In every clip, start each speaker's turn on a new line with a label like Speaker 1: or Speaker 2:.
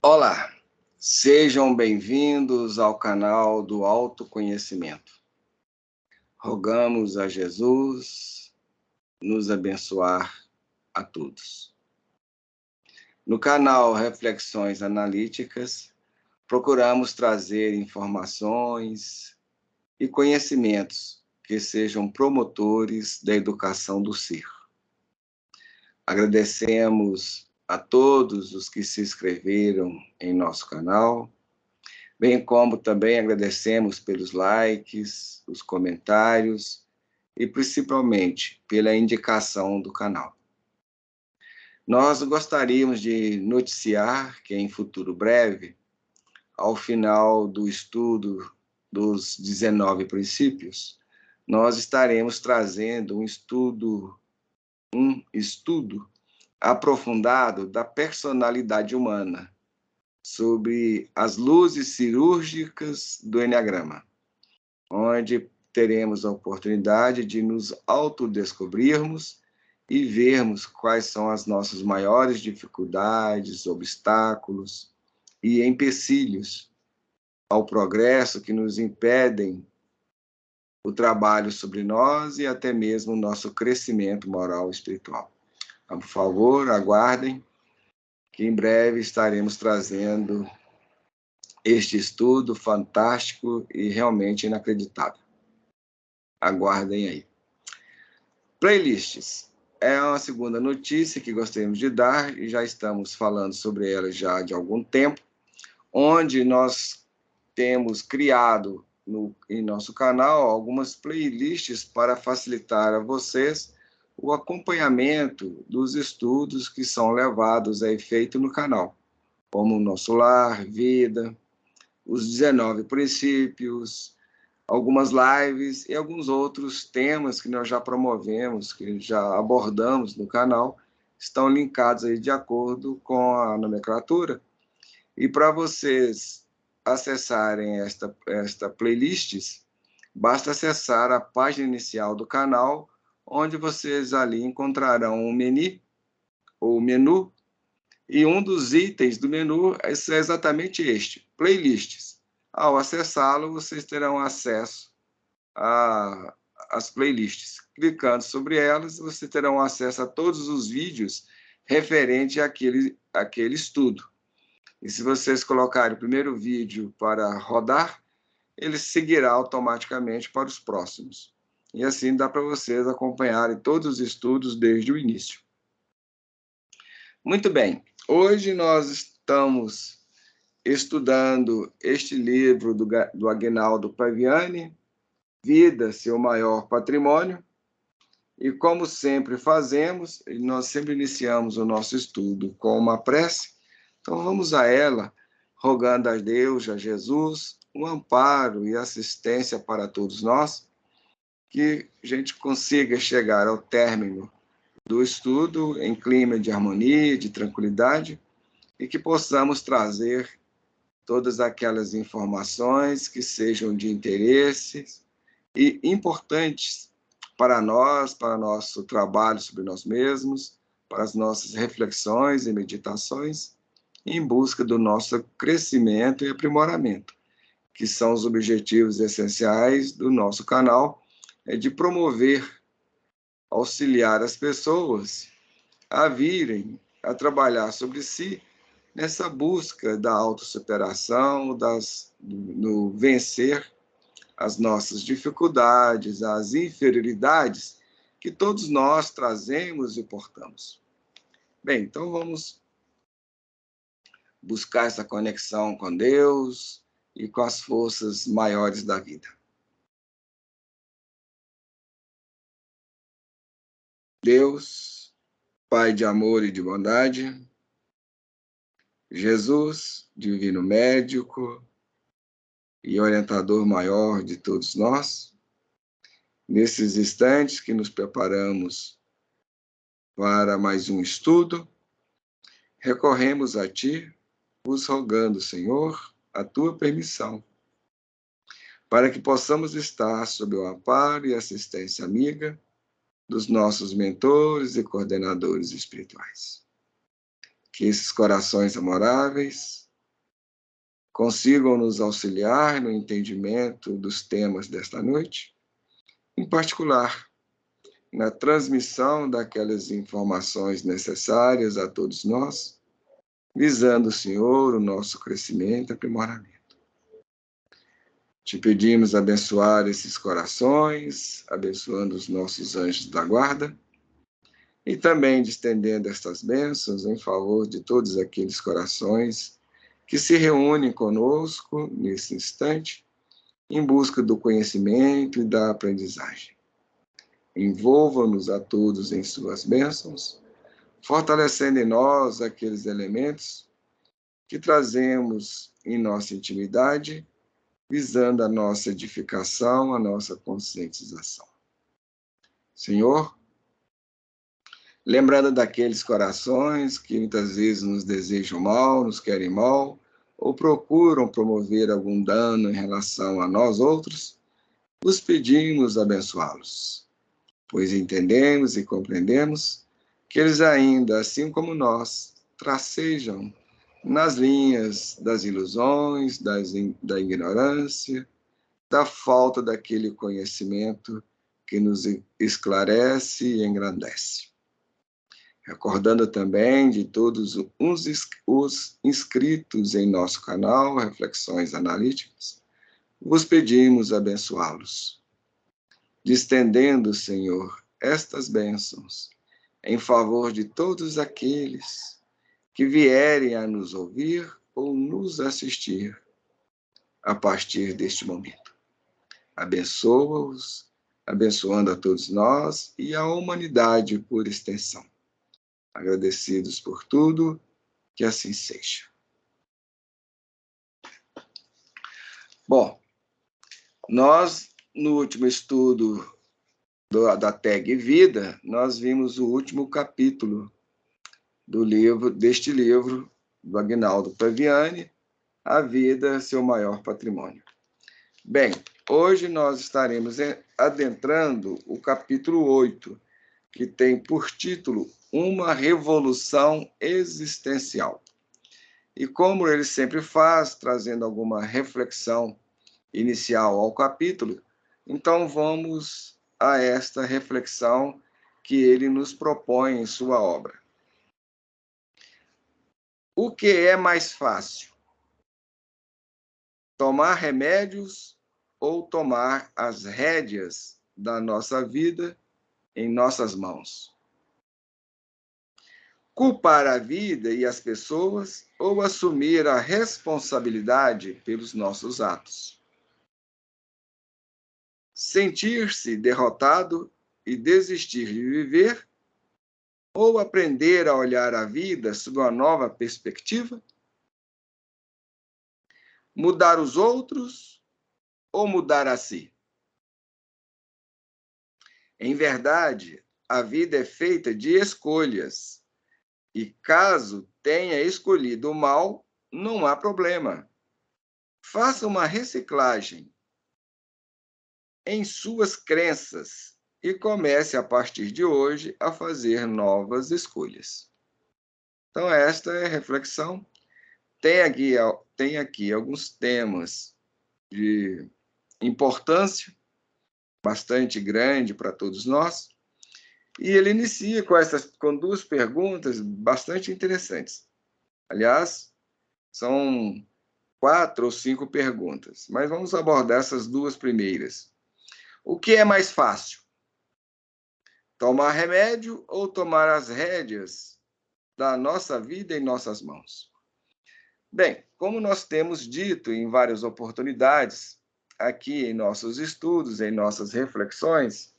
Speaker 1: Olá, sejam bem-vindos ao canal do Autoconhecimento. Rogamos a Jesus nos abençoar a todos. No canal Reflexões Analíticas, procuramos trazer informações e conhecimentos que sejam promotores da educação do ser. Agradecemos a todos os que se inscreveram em nosso canal, bem como também agradecemos pelos likes, os comentários e principalmente pela indicação do canal. Nós gostaríamos de noticiar que em futuro breve, ao final do estudo dos 19 princípios, nós estaremos trazendo um estudo aprofundado da personalidade humana, sobre as luzes cirúrgicas do Enneagrama, onde teremos a oportunidade de nos autodescobrirmos e vermos quais são as nossas maiores dificuldades, obstáculos e empecilhos ao progresso que nos impedem o trabalho sobre nós e até mesmo o nosso crescimento moral e espiritual. Por favor, aguardem, que em breve estaremos trazendo este estudo fantástico e realmente inacreditável. Aguardem aí. Playlists. É uma segunda notícia que gostaríamos de dar, e já estamos falando sobre ela já de algum tempo, onde nós temos criado em nosso canal algumas playlists para facilitar a vocês o acompanhamento dos estudos que são levados a efeito no canal, como o Nosso Lar, Vida, os 19 princípios, algumas lives e alguns outros temas que nós já promovemos, que já abordamos no canal, estão linkados aí de acordo com a nomenclatura. E para vocês acessarem esta playlist, basta acessar a página inicial do canal, onde vocês ali encontrarão um menu, e um dos itens do menu é exatamente este, playlists. Ao acessá-lo, vocês terão acesso às playlists. Clicando sobre elas, vocês terão acesso a todos os vídeos referentes àquele estudo. E se vocês colocarem o primeiro vídeo para rodar, ele seguirá automaticamente para os próximos. E assim dá para vocês acompanharem todos os estudos desde o início. Muito bem, hoje nós estamos estudando este livro do Aguinaldo Paviani, Vida, Seu Maior Patrimônio, e como sempre fazemos, nós sempre iniciamos o nosso estudo com uma prece, então vamos a ela, rogando a Deus, a Jesus, um amparo e assistência para todos nós, que a gente consiga chegar ao término do estudo em clima de harmonia, de tranquilidade, e que possamos trazer todas aquelas informações que sejam de interesse e importantes para nós, para nosso trabalho sobre nós mesmos, para as nossas reflexões e meditações, em busca do nosso crescimento e aprimoramento, que são os objetivos essenciais do nosso canal, de promover, auxiliar as pessoas a virem a trabalhar sobre si nessa busca da autossuperação, no vencer as nossas dificuldades, as inferioridades que todos nós trazemos e portamos. Bem, então vamos buscar essa conexão com Deus e com as forças maiores da vida. Deus, Pai de amor e de bondade, Jesus, divino médico e orientador maior de todos nós, nesses instantes que nos preparamos para mais um estudo, recorremos a Ti, vos rogando, Senhor, a Tua permissão, para que possamos estar sob o amparo e assistência amiga dos nossos mentores e coordenadores espirituais. Que esses corações amoráveis consigam nos auxiliar no entendimento dos temas desta noite, em particular, na transmissão daquelas informações necessárias a todos nós, visando, Senhor, o nosso crescimento e aprimoramento. Te pedimos abençoar esses corações, abençoando os nossos anjos da guarda, e também estendendo estas bênçãos em favor de todos aqueles corações que se reúnem conosco nesse instante, em busca do conhecimento e da aprendizagem. Envolva-nos a todos em suas bênçãos, fortalecendo em nós aqueles elementos que trazemos em nossa intimidade, visando a nossa edificação, a nossa conscientização. Senhor, lembrando daqueles corações que muitas vezes nos desejam mal, nos querem mal, ou procuram promover algum dano em relação a nós outros, os pedimos abençoá-los, pois entendemos e compreendemos que eles ainda, assim como nós, tracejam nas linhas das ilusões, da ignorância, da falta daquele conhecimento que nos esclarece e engrandece. Recordando também de todos os inscritos em nosso canal, Reflexões Analíticas, vos pedimos abençoá-los, distendendo, Senhor, estas bênçãos em favor de todos aqueles que vierem a nos ouvir ou nos assistir a partir deste momento. Abençoa-os, abençoando a todos nós e a humanidade por extensão. Agradecidos por tudo, que assim seja. Bom, nós, no último estudo da tag Vida, nós vimos o último capítulo deste livro, do Aguinaldo Paviani, A Vida, Seu Maior Patrimônio. Bem, hoje nós estaremos adentrando o capítulo 8, que tem por título Uma Revolução Existencial. E como ele sempre faz, trazendo alguma reflexão inicial ao capítulo, então vamos a esta reflexão que ele nos propõe em sua obra. O que é mais fácil? Tomar remédios ou tomar as rédeas da nossa vida em nossas mãos? Culpar a vida e as pessoas ou assumir a responsabilidade pelos nossos atos? Sentir-se derrotado e desistir de viver ou aprender a olhar a vida sob uma nova perspectiva? Mudar os outros ou mudar a si? Em verdade, a vida é feita de escolhas. E caso tenha escolhido o mal, não há problema. Faça uma reciclagem em suas crenças e comece a partir de hoje a fazer novas escolhas. Então, esta é a reflexão. Tem aqui alguns temas de importância bastante grande para todos nós. E ele inicia com duas perguntas bastante interessantes. Aliás, são 4 ou 5 perguntas, mas vamos abordar essas duas primeiras. O que é mais fácil? Tomar remédio ou tomar as rédeas da nossa vida em nossas mãos? Bem, como nós temos dito em várias oportunidades, aqui em nossos estudos, em nossas reflexões,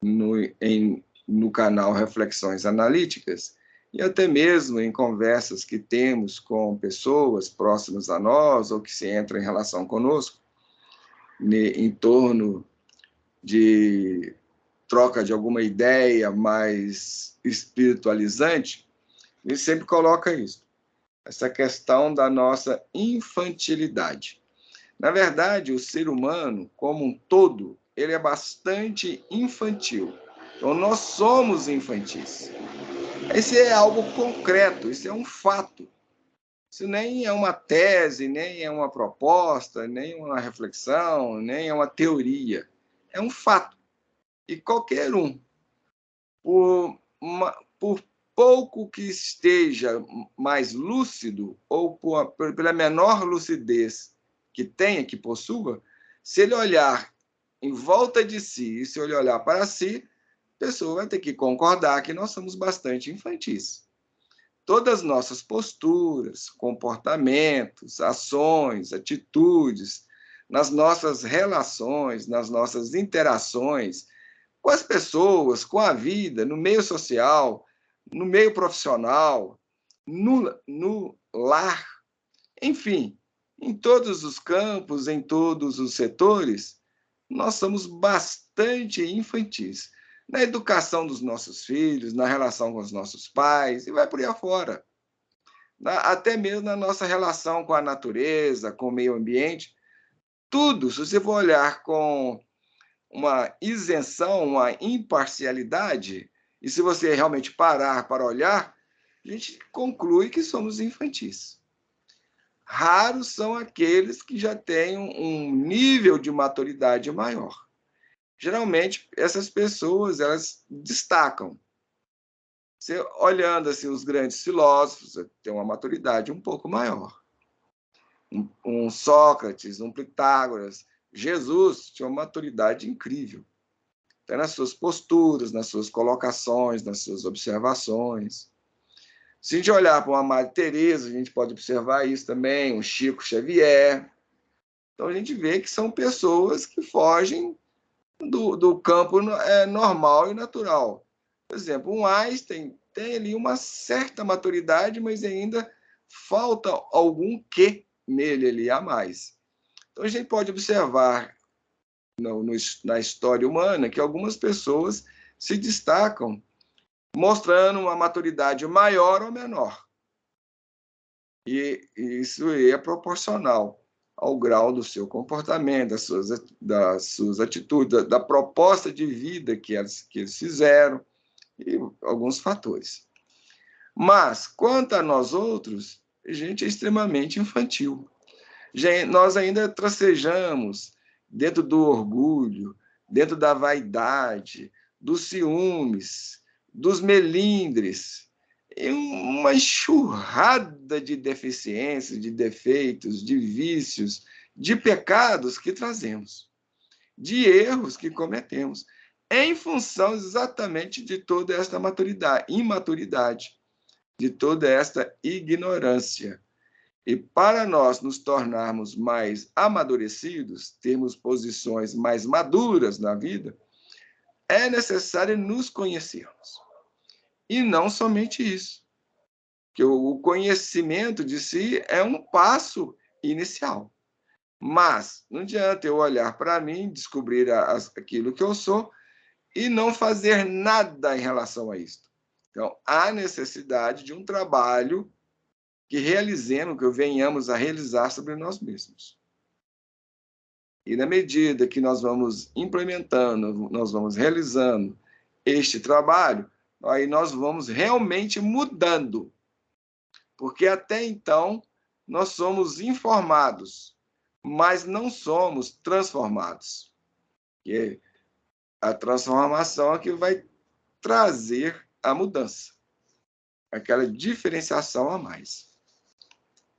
Speaker 1: no canal Reflexões Analíticas, e até mesmo em conversas que temos com pessoas próximas a nós ou que se entram em relação conosco, em torno de troca de alguma ideia mais espiritualizante, ele sempre coloca isso, essa questão da nossa infantilidade. Na verdade, o ser humano, como um todo, ele é bastante infantil. Então, nós somos infantis. Esse é algo concreto, isso é um fato. Isso nem é uma tese, nem é uma proposta, nem uma reflexão, nem é uma teoria. É um fato. E qualquer um, por pouco que esteja mais lúcido, ou pela menor lucidez que tenha, que possua, se ele olhar em volta de si, e se ele olhar para si, a pessoa vai ter que concordar que nós somos bastante infantis. Todas as nossas posturas, comportamentos, ações, atitudes, nas nossas relações, nas nossas interações com as pessoas, com a vida, no meio social, no meio profissional, no lar, enfim, em todos os campos, em todos os setores, nós somos bastante infantis. Na educação dos nossos filhos, na relação com os nossos pais, e vai por aí afora. Até mesmo na nossa relação com a natureza, com o meio ambiente. Tudo, se você for olhar com uma isenção, uma imparcialidade, e se você realmente parar para olhar, a gente conclui que somos infantis. Raros são aqueles que já têm um nível de maturidade maior. Geralmente, essas pessoas, elas destacam. Você, olhando assim, os grandes filósofos, têm uma maturidade um pouco maior. Um Sócrates, um Pitágoras, Jesus tinha uma maturidade incrível. Até nas suas posturas, nas suas colocações, nas suas observações. Se a gente olhar para uma Madre Teresa, a gente pode observar isso também, um Chico Xavier. Então a gente vê que são pessoas que fogem do campo normal e natural. Por exemplo, um Einstein tem ali uma certa maturidade, mas ainda falta algum quê nele ali a mais. Então a gente pode observar na história humana que algumas pessoas se destacam mostrando uma maturidade maior ou menor. E isso é proporcional ao grau do seu comportamento, das suas atitudes, da proposta de vida que eles fizeram, e alguns fatores. Mas, quanto a nós outros, a gente é extremamente infantil. Nós ainda tracejamos dentro do orgulho, dentro da vaidade, dos ciúmes, dos melindres, e uma enxurrada de deficiências, de defeitos, de vícios, de pecados que trazemos, de erros que cometemos, em função exatamente de toda esta imaturidade, de toda esta ignorância. E para nós nos tornarmos mais amadurecidos, termos posições mais maduras na vida, é necessário nos conhecermos. E não somente isso, que o conhecimento de si é um passo inicial. Mas não adianta eu olhar para mim, descobrir aquilo que eu sou e não fazer nada em relação a isso. Então, há necessidade de um trabalho que realizemos, que venhamos a realizar sobre nós mesmos. E na medida que nós vamos implementando, nós vamos realizando este trabalho, aí nós vamos realmente mudando. Porque até então nós somos informados, mas não somos transformados. E a transformação é que vai trazer a mudança, aquela diferenciação a mais.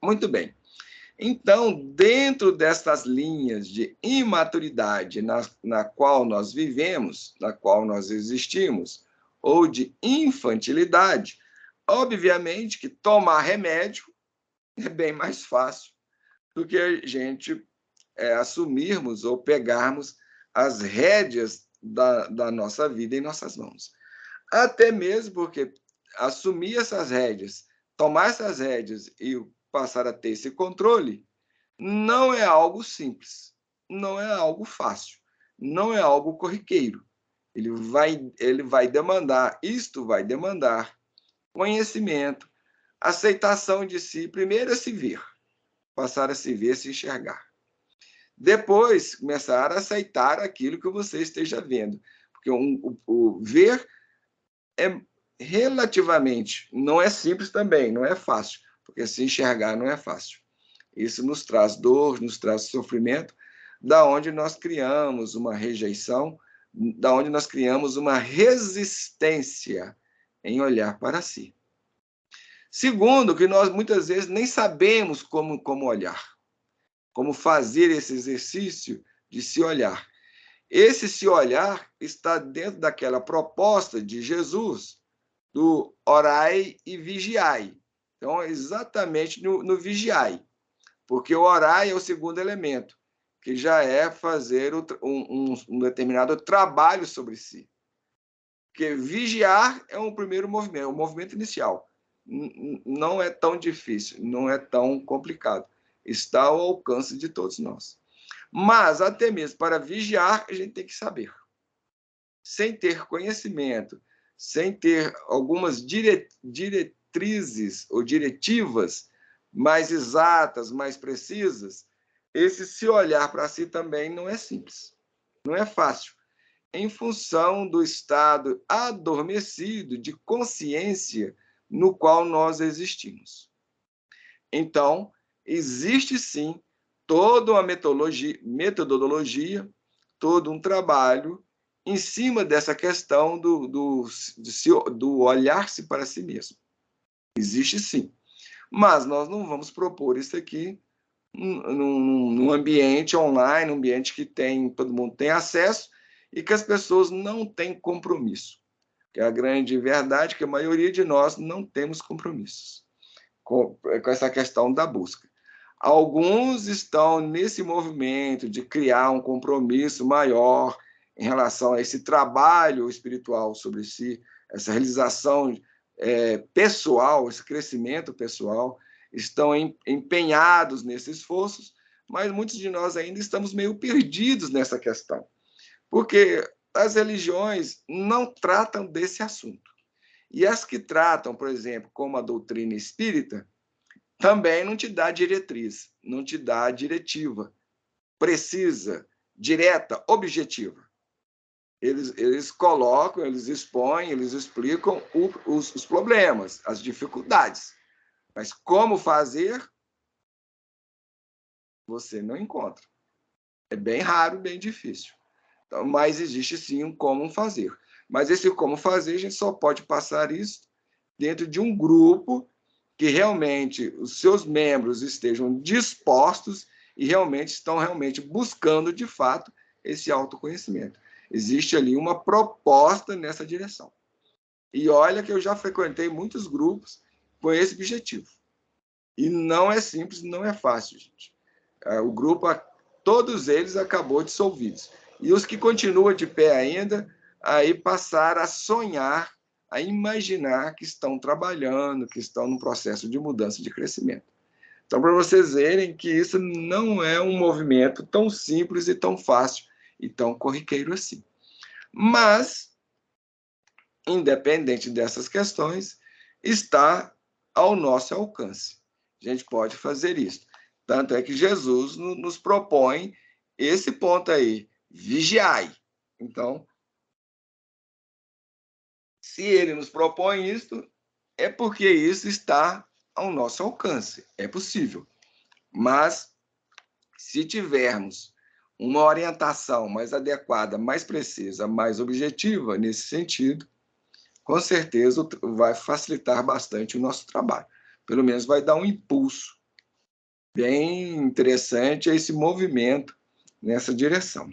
Speaker 1: Muito bem. Então, dentro destas linhas de imaturidade na qual nós vivemos, na qual nós existimos, ou de infantilidade, obviamente que tomar remédio é bem mais fácil do que a gente assumirmos ou pegarmos as rédeas da nossa vida em nossas mãos. Até mesmo porque assumir essas rédeas, tomar essas rédeas e passar a ter esse controle, não é algo simples, não é algo fácil, não é algo corriqueiro. Ele vai demandar, isto vai demandar conhecimento, aceitação de si, primeiro a se ver, passar a se ver, se enxergar. Depois, começar a aceitar aquilo que você esteja vendo. Porque o ver é relativamente, não é simples também, não é fácil, porque se enxergar não é fácil. Isso nos traz dor, nos traz sofrimento, da onde nós criamos uma rejeição, da onde nós criamos uma resistência em olhar para si. Segundo, que nós muitas vezes nem sabemos como olhar, como fazer esse exercício de se olhar. Esse se olhar está dentro daquela proposta de Jesus, do orai e vigiai. Então, exatamente no vigiai, porque o orai é o segundo elemento, que já é fazer um determinado trabalho sobre si. Porque vigiar é um primeiro movimento, é um movimento inicial. Não é tão difícil, não é tão complicado. Está ao alcance de todos nós. Mas, até mesmo para vigiar, a gente tem que saber. Sem ter conhecimento, sem ter algumas diretrizes ou diretivas mais exatas, mais precisas, esse se olhar para si também não é simples, não é fácil, em função do estado adormecido de consciência no qual nós existimos. Então, existe sim toda uma metodologia, todo um trabalho em cima dessa questão do olhar-se para si mesmo. Existe sim. Mas nós não vamos propor isso aqui num ambiente online, num ambiente que todo mundo tem acesso e que as pessoas não têm compromisso. Que é a grande verdade que a maioria de nós não temos compromissos com essa questão da busca. Alguns estão nesse movimento de criar um compromisso maior em relação a esse trabalho espiritual sobre si, essa realização pessoal, esse crescimento pessoal, estão empenhados nesses esforços, mas muitos de nós ainda estamos meio perdidos nessa questão, porque as religiões não tratam desse assunto. E as que tratam, por exemplo, como a doutrina espírita, também não te dá diretriz, não te dá diretiva precisa, direta, objetiva. Eles colocam, eles expõem, eles explicam os problemas, as dificuldades. Mas como fazer, você não encontra. É bem raro, bem difícil. Então, mas existe sim um como fazer. Mas esse como fazer, a gente só pode passar isso dentro de um grupo que realmente os seus membros estejam dispostos e estão buscando, de fato, esse autoconhecimento. Existe ali uma proposta nessa direção. E olha que eu já frequentei muitos grupos com esse objetivo. E não é simples, não é fácil, gente. O grupo, todos eles acabou dissolvidos. E os que continuam de pé ainda, aí passaram a sonhar, a imaginar que estão trabalhando, que estão num processo de mudança, de crescimento. Então, para vocês verem que isso não é um movimento tão simples e tão fácil e tão corriqueiro assim. Mas, independente dessas questões, está ao nosso alcance. A gente pode fazer isso. Tanto é que Jesus nos propõe esse ponto aí, vigiai. Então, se ele nos propõe isso, é porque isso está ao nosso alcance. É possível. Mas, se tivermos uma orientação mais adequada, mais precisa, mais objetiva nesse sentido, com certeza vai facilitar bastante o nosso trabalho. Pelo menos vai dar um impulso bem interessante a esse movimento nessa direção.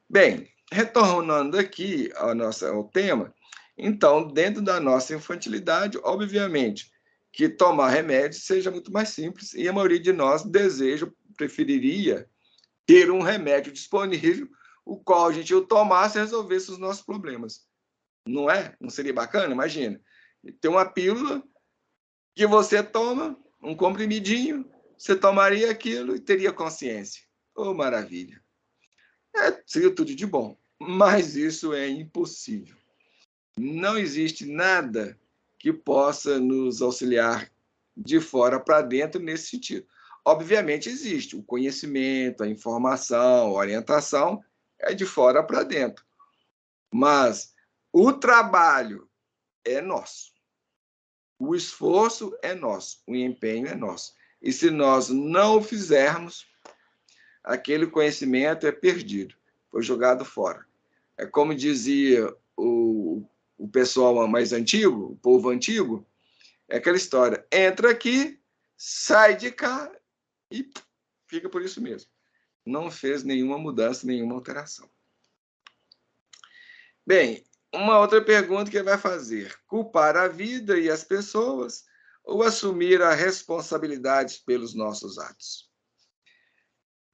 Speaker 1: Bem, retornando aqui ao tema, então, dentro da nossa infantilidade, obviamente, que tomar remédio seja muito mais simples e a maioria de nós preferiria ter um remédio disponível, o qual a gente o tomasse e resolvesse os nossos problemas. Não é? Não seria bacana? Imagina. Tem uma pílula que você toma, um comprimidinho, você tomaria aquilo e teria consciência. Oh, maravilha. Seria tudo de bom. Mas isso é impossível. Não existe nada que possa nos auxiliar de fora para dentro nesse sentido. Obviamente existe o conhecimento, a informação, a orientação é de fora para dentro. Mas o trabalho é nosso. O esforço é nosso, o empenho é nosso. E se nós não o fizermos, aquele conhecimento é perdido, foi jogado fora. É como dizia o pessoal mais antigo, o povo antigo, é aquela história, entra aqui, sai de cá e fica por isso mesmo. Não fez nenhuma mudança, nenhuma alteração. Bem, uma outra pergunta que ele vai fazer: culpar a vida e as pessoas ou assumir a responsabilidade pelos nossos atos?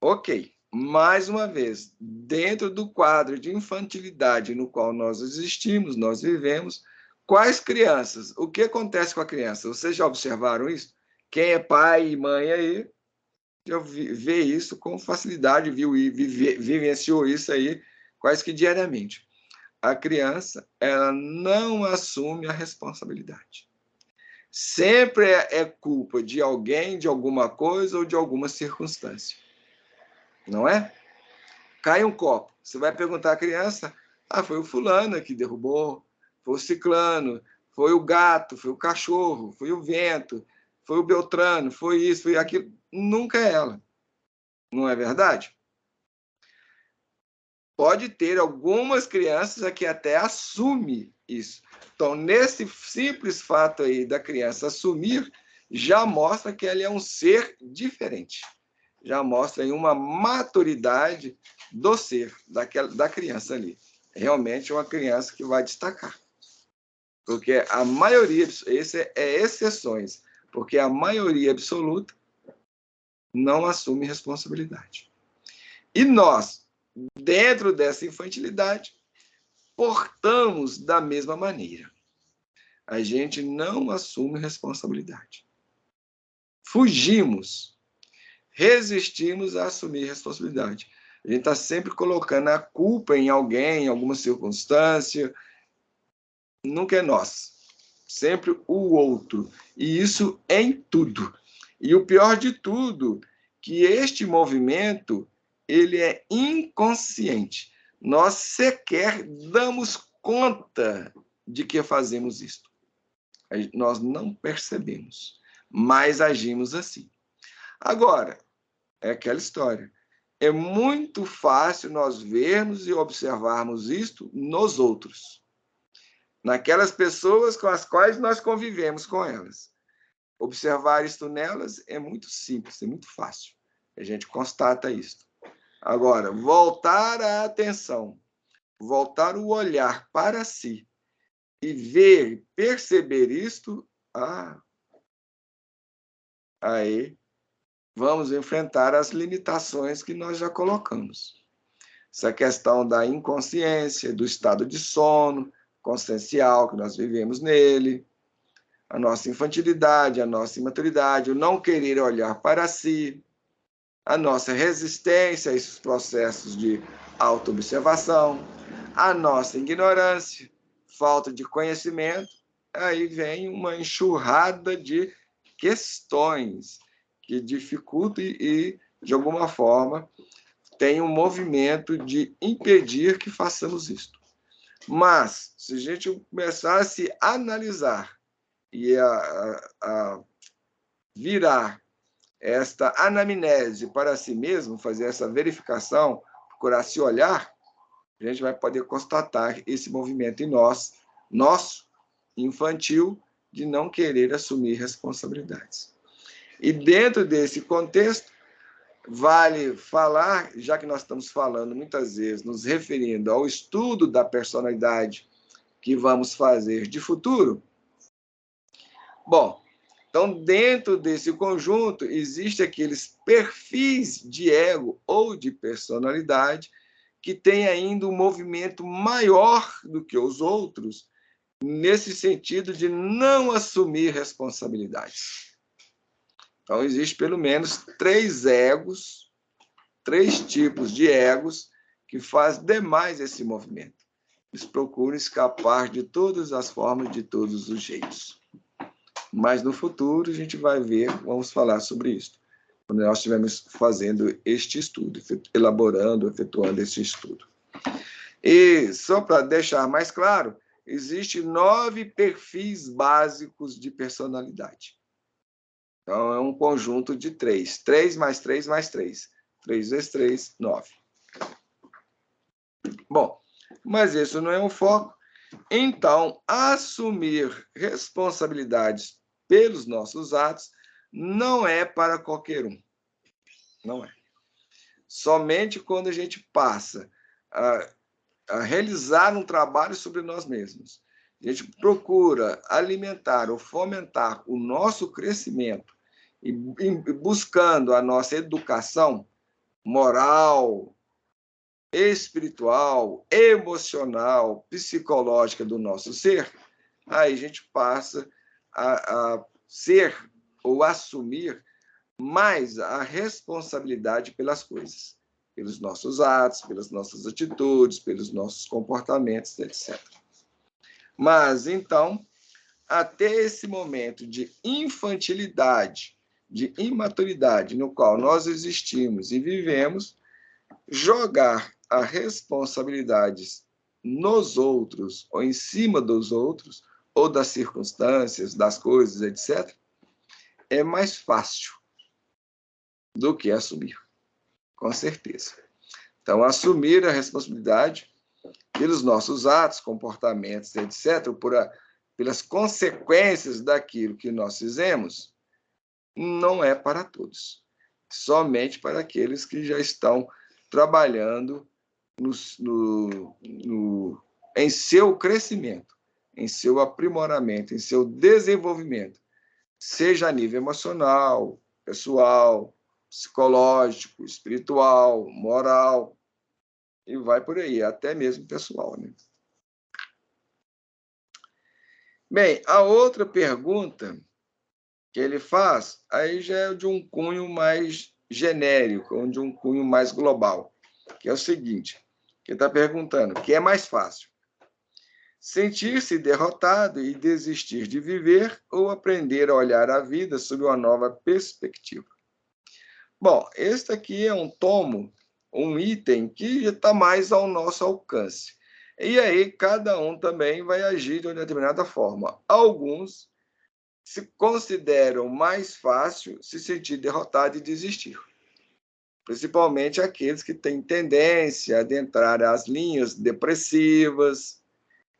Speaker 1: Ok, mais uma vez, dentro do quadro de infantilidade no qual nós existimos, nós vivemos, quais crianças? O que acontece com a criança? Vocês já observaram isso? Quem é pai e mãe aí já vê isso com facilidade, viu e vivenciou isso aí quase que diariamente. A criança, ela não assume a responsabilidade. Sempre é culpa de alguém, de alguma coisa ou de alguma circunstância. Não é? Cai um copo. Você vai perguntar à criança: ah, foi o fulano que derrubou, foi o ciclano, foi o gato, foi o cachorro, foi o vento, foi o Beltrano, foi isso, foi aquilo. Nunca é ela. Não é verdade? Pode ter algumas crianças que até assume isso. Então, nesse simples fato aí da criança assumir, já mostra que ela é um ser diferente. Já mostra aí uma maturidade do ser, da criança ali. Realmente é uma criança que vai destacar. Porque a maioria, esse é exceções, porque a maioria absoluta não assume responsabilidade. E nós, dentro dessa infantilidade, portamos da mesma maneira. A gente não assume responsabilidade. Fugimos, resistimos a assumir responsabilidade. A gente está sempre colocando a culpa em alguém, em alguma circunstância. Nunca é nós. Sempre o outro. E isso em tudo. E o pior de tudo, que este movimento, ele é inconsciente. Nós sequer damos conta de que fazemos isto. Nós não percebemos, mas agimos assim. Agora, é aquela história. É muito fácil nós vermos e observarmos isto nos outros, naquelas pessoas com as quais nós convivemos com elas. Observar isto nelas é muito simples, é muito fácil. A gente constata isso. Agora, voltar a atenção, voltar o olhar para si e ver, perceber isto, aí vamos enfrentar as limitações que nós já colocamos. Essa questão da inconsciência, do estado de sono consciencial que nós vivemos nele, a nossa infantilidade, a nossa imaturidade, o não querer olhar para si, a nossa resistência a esses processos de autoobservação, a nossa ignorância, falta de conhecimento, aí vem uma enxurrada de questões que dificultam e, de alguma forma, tem um movimento de impedir que façamos isto. Mas, se a gente começar a se analisar e a virar esta anamnese para si mesmo, fazer essa verificação, procurar se olhar, a gente vai poder constatar esse movimento em nós, nosso, infantil, de não querer assumir responsabilidades. E dentro desse contexto, vale falar, já que nós estamos falando muitas vezes, nos referindo ao estudo da personalidade que vamos fazer de futuro. Bom, então, dentro desse conjunto, existem aqueles perfis de ego ou de personalidade que têm ainda um movimento maior do que os outros, nesse sentido de não assumir responsabilidades. Então, existe pelo menos 3 egos, 3 tipos de egos que fazem demais esse movimento. Eles procuram escapar de todas as formas, de todos os jeitos. Mas no futuro a gente vai ver, vamos falar sobre isso, quando nós estivermos fazendo este estudo, elaborando, efetuando este estudo. E só para deixar mais claro, existem 9 perfis básicos de personalidade. Então, é um conjunto de 3. 3 mais 3 mais 3. 3 vezes 3, 9. Bom, mas isso não é o foco. Então, assumir responsabilidades pelos nossos atos não é para qualquer um. Não é. Somente quando a gente passa a realizar um trabalho sobre nós mesmos, a gente procura alimentar ou fomentar o nosso crescimento e buscando a nossa educação moral, espiritual, emocional, psicológica do nosso ser, aí a gente passa a ser ou assumir mais a responsabilidade pelas coisas, pelos nossos atos, pelas nossas atitudes, pelos nossos comportamentos, etc. Mas, então, até esse momento de infantilidade, de imaturidade no qual nós existimos e vivemos, jogar as responsabilidades nos outros, ou em cima dos outros, ou das circunstâncias, das coisas, etc., é mais fácil do que assumir, com certeza. Então, assumir a responsabilidade pelos nossos atos, comportamentos, etc., pelas consequências daquilo que nós fizemos, não é para todos. Somente para aqueles que já estão trabalhando em seu crescimento, em seu aprimoramento, em seu desenvolvimento, seja a nível emocional, pessoal, psicológico, espiritual, moral, e vai por aí, até mesmo pessoal, né? Bem, a outra pergunta que ele faz, aí já é de um cunho mais genérico, ou de um cunho mais global, que é o seguinte, que ele está perguntando, o que é mais fácil? Sentir-se derrotado e desistir de viver ou aprender a olhar a vida sob uma nova perspectiva? Bom, este aqui é um tomo, um item que está mais ao nosso alcance. E aí, cada um também vai agir de uma determinada forma. Alguns se consideram mais fácil se sentir derrotado e desistir. Principalmente aqueles que têm tendência a adentrar as linhas depressivas,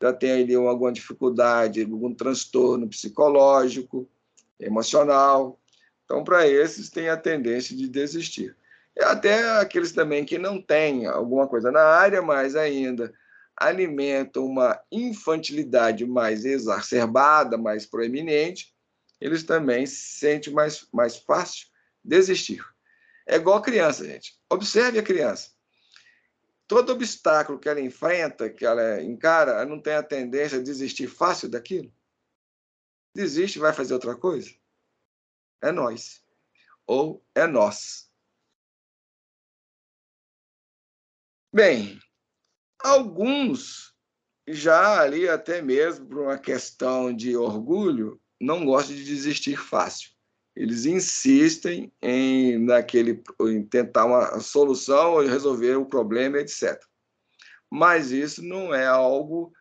Speaker 1: já tem ali alguma dificuldade, algum transtorno psicológico, emocional. Então, para esses, tem a tendência de desistir. E até aqueles também que não têm alguma coisa na área, mas ainda alimentam uma infantilidade mais exacerbada, mais proeminente, eles também se sentem mais fácil desistir. É igual a criança, gente. Observe a criança. Todo obstáculo que ela enfrenta, que ela encara, ela não tem a tendência a desistir fácil daquilo? Desiste e vai fazer outra coisa? É nós. Ou é nós. Bem, alguns já ali até mesmo por uma questão de orgulho, não gostam de desistir fácil. Eles insistem em tentar uma solução, ou resolver o problema, etc. Mas isso não é algo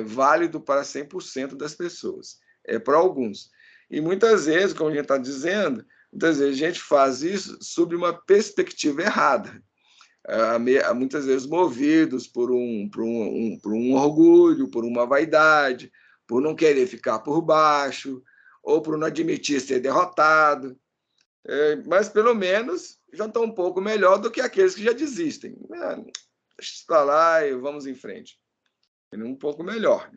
Speaker 1: válido para 100% das pessoas. É para alguns. E muitas vezes, como a gente está dizendo, muitas vezes a gente faz isso sob uma perspectiva errada. Muitas vezes movidos por um orgulho, por uma vaidade, por não querer ficar por baixo, ou por não admitir ser derrotado. Mas, pelo menos, já estão um pouco melhor do que aqueles que já desistem. Deixa isso para lá e vamos em frente. Um pouco melhor.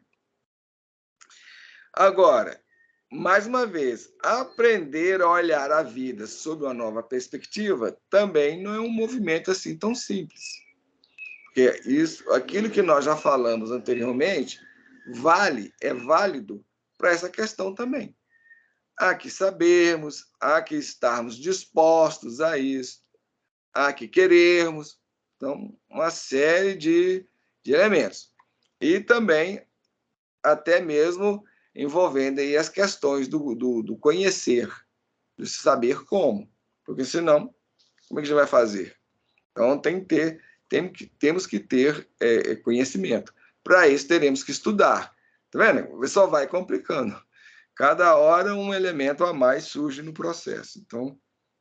Speaker 1: Agora, mais uma vez, aprender a olhar a vida sob uma nova perspectiva também não é um movimento assim tão simples. Porque aquilo que nós já falamos anteriormente, é válido para essa questão também. Há que sabermos, há que estarmos dispostos a isso, há que querermos. Então, uma série de elementos. E também, até mesmo, envolvendo aí as questões do conhecer, do saber como. Porque, senão, como é que a gente vai fazer? Então, temos que ter conhecimento. Para isso, teremos que estudar. Tá vendo? Só vai complicando. Cada hora, um elemento a mais surge no processo. Então,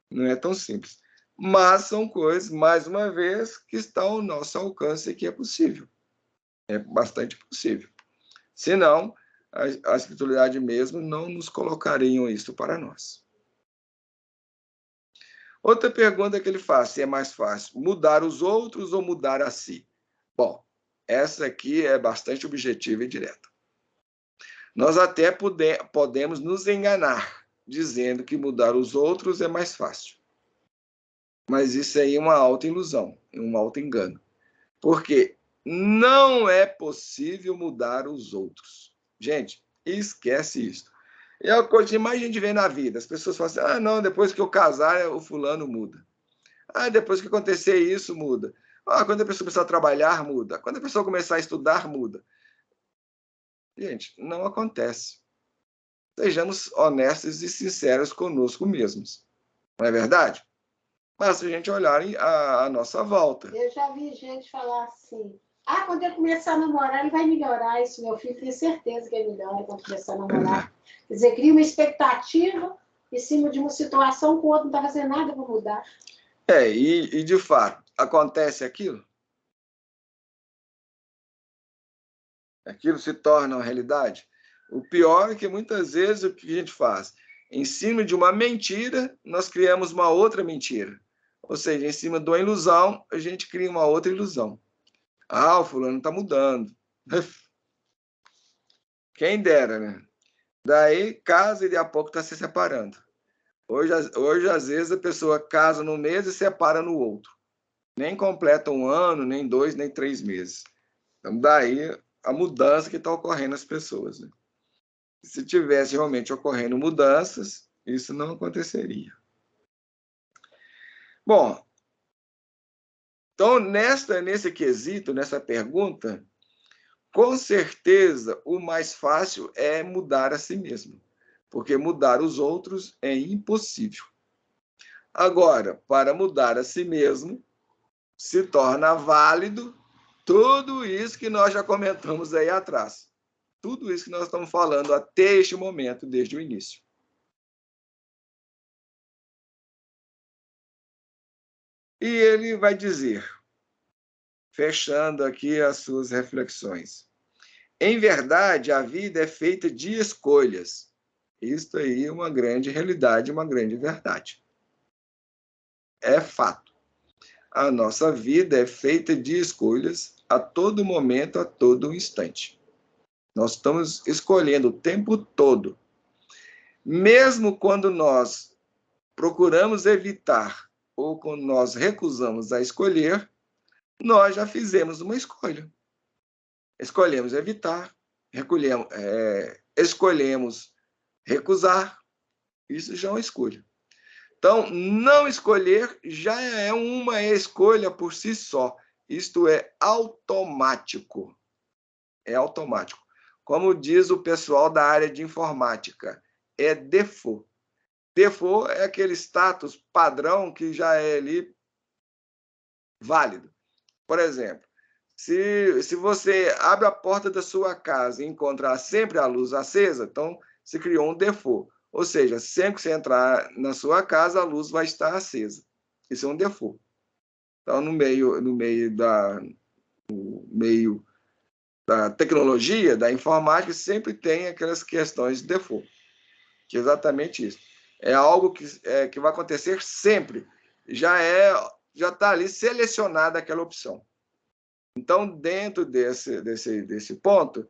Speaker 1: não é tão simples. Mas são coisas, mais uma vez, que estão ao nosso alcance e que é possível. É bastante possível. Senão, a espiritualidade mesmo não nos colocariam isso para nós. Outra pergunta que ele faz, se é mais fácil mudar os outros ou mudar a si? Bom, essa aqui é bastante objetiva e direta. Nós até podemos nos enganar, dizendo que mudar os outros é mais fácil. Mas isso aí é uma autoilusão, um auto-engano. Porque não é possível mudar os outros. Gente, esquece isso. É a coisa que mais a gente vê na vida. As pessoas falam assim, ah, não, depois que eu casar, o fulano muda. Ah, depois que acontecer isso, muda. Ah, quando a pessoa começar a trabalhar, muda. Quando a pessoa começar a estudar, muda. Gente, não acontece. Sejamos honestos e sinceros conosco mesmos. Não é verdade? Basta a gente olhar a nossa volta.
Speaker 2: Eu já vi gente falar assim, ah, quando eu começar a namorar, ele vai melhorar. Isso, meu filho, tenho certeza que ele melhora quando começar a namorar. Quer dizer, cria uma expectativa em cima de uma situação que o outro não está fazendo nada para mudar.
Speaker 1: E de fato, acontece aquilo? Aquilo se torna uma realidade? O pior é que muitas vezes o que a gente faz? Em cima de uma mentira, nós criamos uma outra mentira. Ou seja, em cima de uma ilusão, a gente cria uma outra ilusão. Ah, o fulano está mudando. Quem dera, né? Daí casa e de a pouco está se separando. Hoje, às vezes, a pessoa casa num mês e separa no outro. Nem completa um ano, nem 2, nem 3 meses. Então, daí a mudança que está ocorrendo nas pessoas. Né? Se tivesse realmente ocorrendo mudanças, isso não aconteceria. Bom, então, nesse quesito, nessa pergunta, com certeza o mais fácil é mudar a si mesmo, porque mudar os outros é impossível. Agora, para mudar a si mesmo, se torna válido tudo isso que nós já comentamos aí atrás. Tudo isso que nós estamos falando até este momento, desde o início. E ele vai dizer, fechando aqui as suas reflexões, em verdade, a vida é feita de escolhas. Isso aí é uma grande realidade, uma grande verdade. É fato. A nossa vida é feita de escolhas a todo momento, a todo instante. Nós estamos escolhendo o tempo todo. Mesmo quando nós procuramos evitar ou quando nós recusamos a escolher, nós já fizemos uma escolha. Escolhemos evitar, escolhemos recusar, isso já é uma escolha. Então, não escolher já é uma escolha por si só. Isto é automático. É automático. Como diz o pessoal da área de informática, é default. Default é aquele status padrão que já é ali válido. Por exemplo, se você abre a porta da sua casa e encontrar sempre a luz acesa, então você criou um default. Ou seja, sempre que você entrar na sua casa, a luz vai estar acesa. Isso é um default. Então, no meio da tecnologia, da informática, sempre tem aquelas questões de default. Que é exatamente isso. É algo que vai acontecer sempre. Já está ali selecionada aquela opção. Então, dentro desse ponto,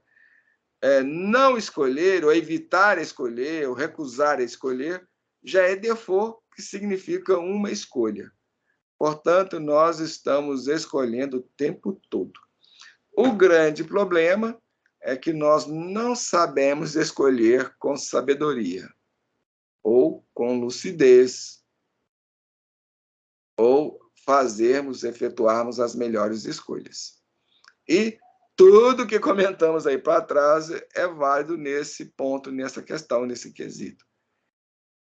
Speaker 1: não escolher, ou evitar escolher, ou recusar a escolher, já é default, que significa uma escolha. Portanto, nós estamos escolhendo o tempo todo. O grande problema é que nós não sabemos escolher com sabedoria, ou com lucidez, ou efetuarmos as melhores escolhas. E tudo que comentamos aí para trás é válido nesse ponto, nessa questão, nesse quesito.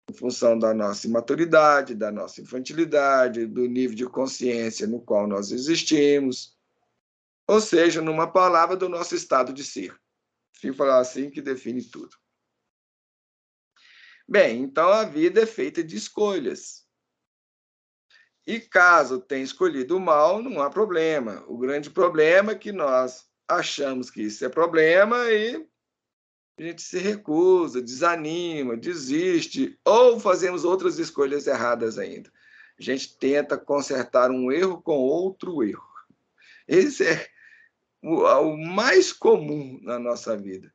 Speaker 1: Em função da nossa imaturidade, da nossa infantilidade, do nível de consciência no qual nós existimos, Ou seja, numa palavra, do nosso estado de ser. Se falar assim, que define tudo. Bem, então a vida é feita de escolhas. E caso tenha escolhido o mal, não há problema. O grande problema é que nós achamos que isso é problema e a gente se recusa, desanima, desiste, ou fazemos outras escolhas erradas ainda. A gente tenta consertar um erro com outro erro. Esse é o mais comum na nossa vida.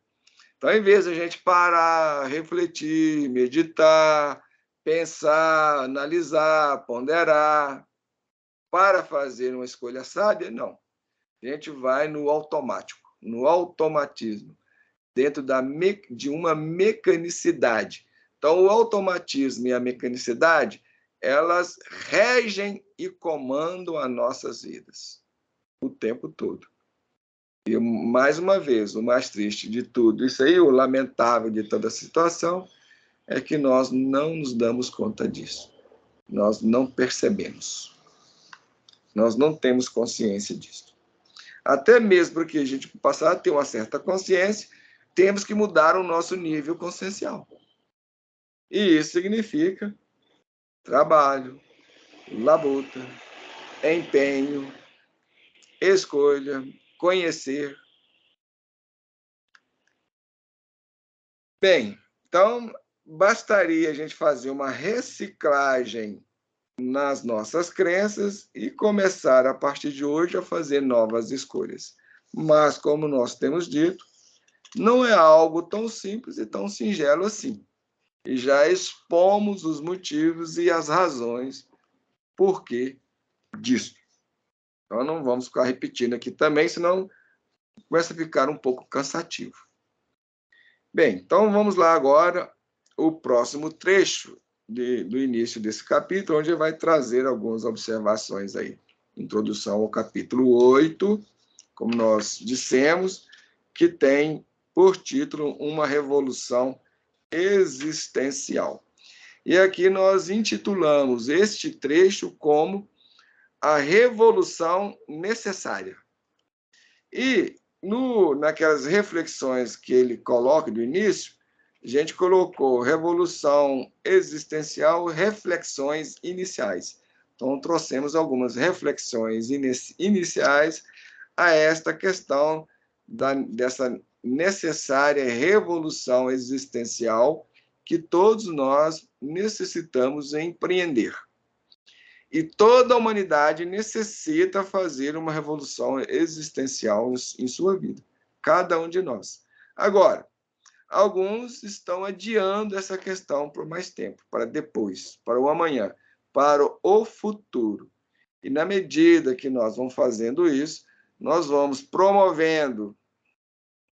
Speaker 1: Então, em vez de a gente parar, refletir, meditar, pensar, analisar, ponderar, para fazer uma escolha sábia, não. A gente vai no automático, no automatismo, dentro de uma mecanicidade. Então, o automatismo e a mecanicidade, elas regem e comandam as nossas vidas o tempo todo. E, mais uma vez, o mais triste de tudo isso aí, o lamentável de toda a situação, é que nós não nos damos conta disso. Nós não percebemos. Nós não temos consciência disso. Até mesmo porque a gente passar a ter uma certa consciência, temos que mudar o nosso nível consciencial. E isso significa trabalho, labuta, empenho, escolha, conhecer. Bem, então bastaria a gente fazer uma reciclagem nas nossas crenças e começar a partir de hoje a fazer novas escolhas. Mas, como nós temos dito, não é algo tão simples e tão singelo assim. E já expomos os motivos e as razões por que disso. Então, não vamos ficar repetindo aqui também, senão começa a ficar um pouco cansativo. Bem, então vamos lá agora, o próximo trecho do início desse capítulo, onde vai trazer algumas observações aí. Introdução ao capítulo 8, como nós dissemos, que tem por título Uma Revolução Existencial. E aqui nós intitulamos este trecho como A Revolução Necessária. E naquelas reflexões que ele coloca do início, a gente colocou revolução existencial, reflexões iniciais. Então, trouxemos algumas reflexões iniciais a esta questão dessa necessária revolução existencial que todos nós necessitamos empreender. E toda a humanidade necessita fazer uma revolução existencial em sua vida. Cada um de nós. Agora, alguns estão adiando essa questão por mais tempo, para depois, para o amanhã, para o futuro. E na medida que nós vamos fazendo isso, nós vamos promovendo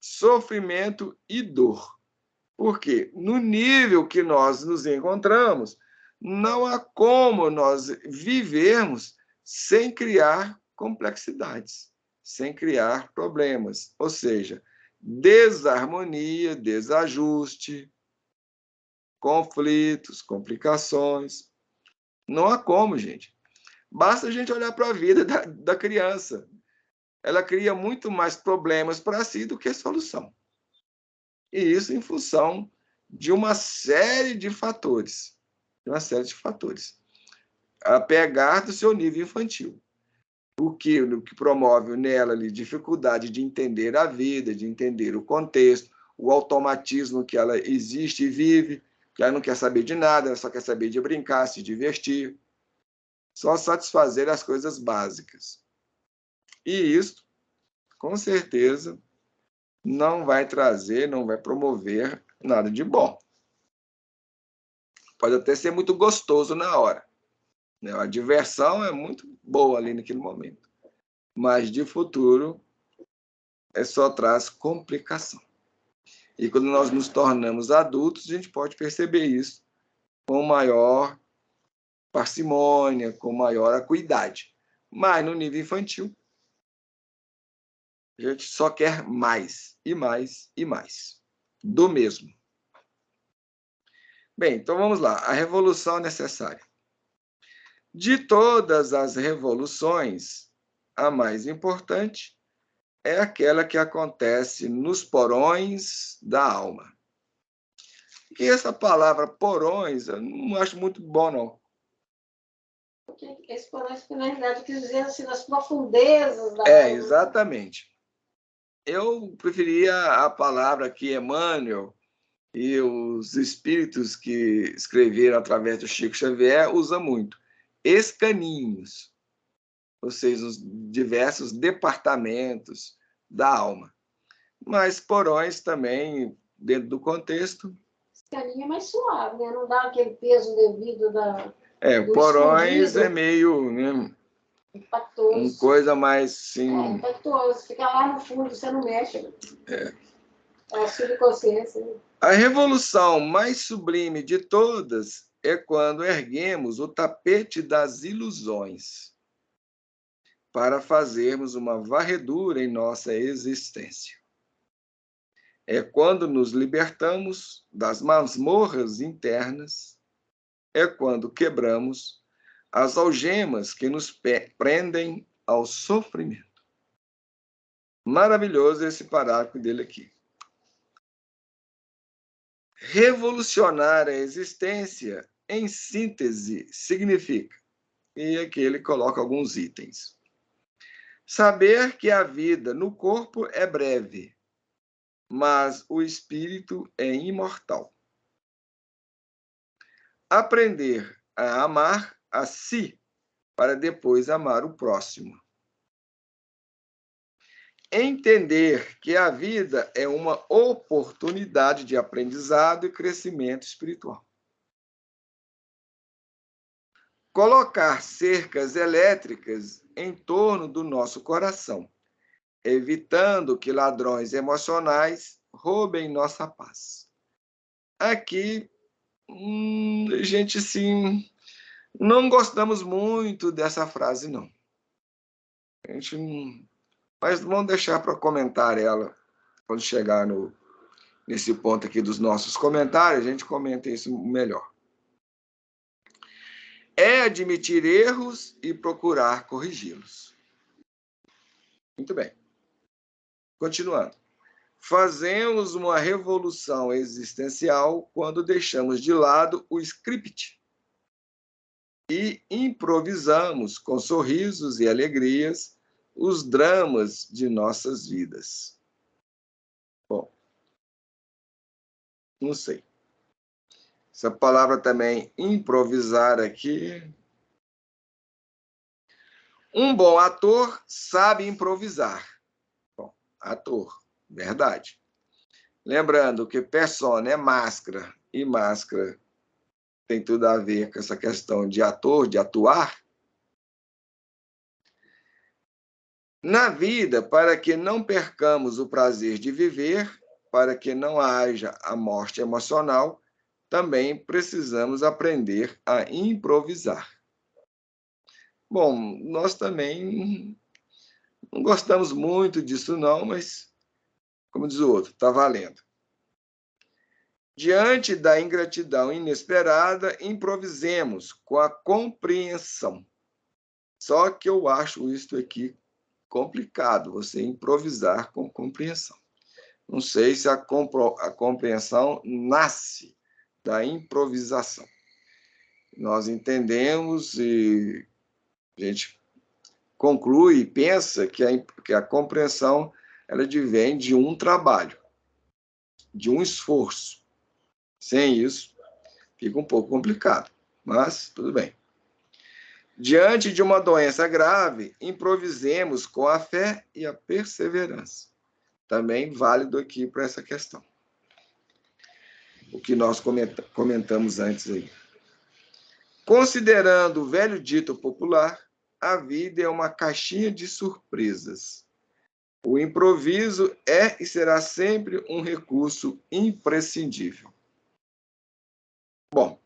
Speaker 1: sofrimento e dor. Porque no nível que nós nos encontramos, não há como nós vivermos sem criar complexidades, sem criar problemas. Ou seja, desarmonia, desajuste, conflitos, complicações. Não há como, gente. Basta a gente olhar para a vida da criança. Ela cria muito mais problemas para si do que solução. E isso em função de uma série de fatores. A pegar do seu nível infantil. O que promove nela ali, dificuldade de entender a vida, de entender o contexto, o automatismo que ela existe e vive, que ela não quer saber de nada, ela só quer saber de brincar, se divertir. Só satisfazer as coisas básicas. E isso, com certeza, não vai trazer, não vai promover nada de bom. Pode até ser muito gostoso na hora. Né? A diversão é muito boa ali naquele momento. Mas de futuro, só traz complicação. E quando nós nos tornamos adultos, a gente pode perceber isso com maior parcimônia, com maior acuidade. Mas no nível infantil, a gente só quer mais, e mais, e mais. Do mesmo. Bem, então vamos lá. A revolução necessária. De todas as revoluções, a mais importante é aquela que acontece nos porões da alma. E essa palavra porões, eu não acho muito bom, não.
Speaker 2: Porque esse porões, na realidade, quer dizer assim, nas profundezas da alma.
Speaker 1: Exatamente. Eu preferia a palavra que Emmanuel e os espíritos que escreveram através do Chico Xavier usam muito. Escaninhos, ou seja, os diversos departamentos da alma. Mas porões também, dentro do contexto.
Speaker 2: Escaninho é mais suave, né? Não dá aquele peso devido do
Speaker 1: Porões
Speaker 2: escondido.
Speaker 1: é meio, né,
Speaker 2: Impactoso.
Speaker 1: uma coisa mais, sim...
Speaker 2: impactuoso. Fica lá no fundo, você não mexe. É a subconsciência.
Speaker 1: A revolução mais sublime de todas é quando erguemos o tapete das ilusões para fazermos uma varredura em nossa existência. É quando nos libertamos das masmorras internas, é quando quebramos as algemas que nos prendem ao sofrimento. Maravilhoso esse parágrafo dele aqui. Revolucionar a existência, em síntese, significa, e aqui ele coloca alguns itens. Saber que a vida no corpo é breve, mas o espírito é imortal. Aprender a amar a si, para depois amar o próximo. Entender que a vida é uma oportunidade de aprendizado e crescimento espiritual. Colocar cercas elétricas em torno do nosso coração, evitando que ladrões emocionais roubem nossa paz. Aqui, gente, sim, não gostamos muito dessa frase, não. A gente não... Mas vamos deixar para comentar ela quando chegar nesse ponto aqui dos nossos comentários, a gente comenta isso melhor. É admitir erros e procurar corrigi-los. Muito bem. Continuando. Fazemos uma revolução existencial quando deixamos de lado o script e improvisamos com sorrisos e alegrias os dramas de nossas vidas. Bom, não sei. Essa palavra também, improvisar aqui. Um bom ator sabe improvisar. Bom, ator, verdade. Lembrando que persona é máscara, e máscara tem tudo a ver com essa questão de ator, de atuar. Na vida, para que não percamos o prazer de viver, para que não haja a morte emocional, também precisamos aprender a improvisar. Bom, nós também não gostamos muito disso não, mas, como diz o outro, está valendo. Diante da ingratidão inesperada, improvisemos com a compreensão. Só que eu acho isso aqui complicado, você improvisar com compreensão. Não sei se a compreensão nasce da improvisação. Nós entendemos e a gente conclui e pensa que a compreensão ela advém de um trabalho, de um esforço. Sem isso, fica um pouco complicado, mas tudo bem. Diante de uma doença grave, improvisemos com a fé e a perseverança. Também válido aqui para essa questão. O que nós comentamos antes aí. Considerando o velho dito popular, a vida é uma caixinha de surpresas. O improviso é e será sempre um recurso imprescindível. Bom,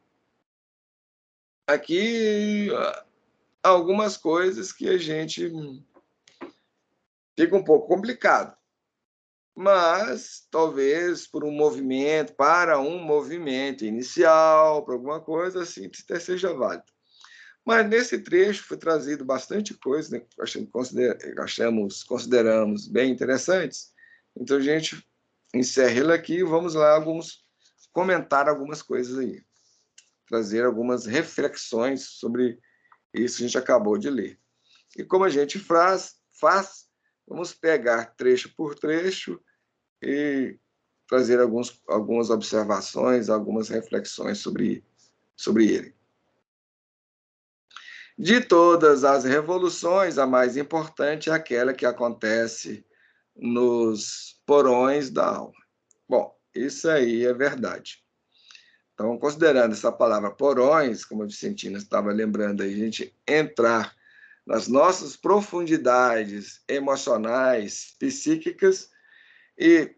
Speaker 1: aqui algumas coisas que a gente fica um pouco complicado. Mas talvez para um movimento inicial, para alguma coisa assim, até seja válido. Mas nesse trecho foi trazido bastante coisa, né, que consideramos bem interessantes. Então, a gente encerra ele aqui e vamos lá comentar algumas coisas aí. Trazer algumas reflexões sobre isso que a gente acabou de ler. E como a gente faz, vamos pegar trecho por trecho e trazer algumas observações, algumas reflexões sobre ele. De todas as revoluções, a mais importante é aquela que acontece nos porões da alma. Bom, isso aí é verdade. Então, considerando essa palavra porões, como a Vicentina estava lembrando aí, a gente entrar nas nossas profundidades emocionais, psíquicas e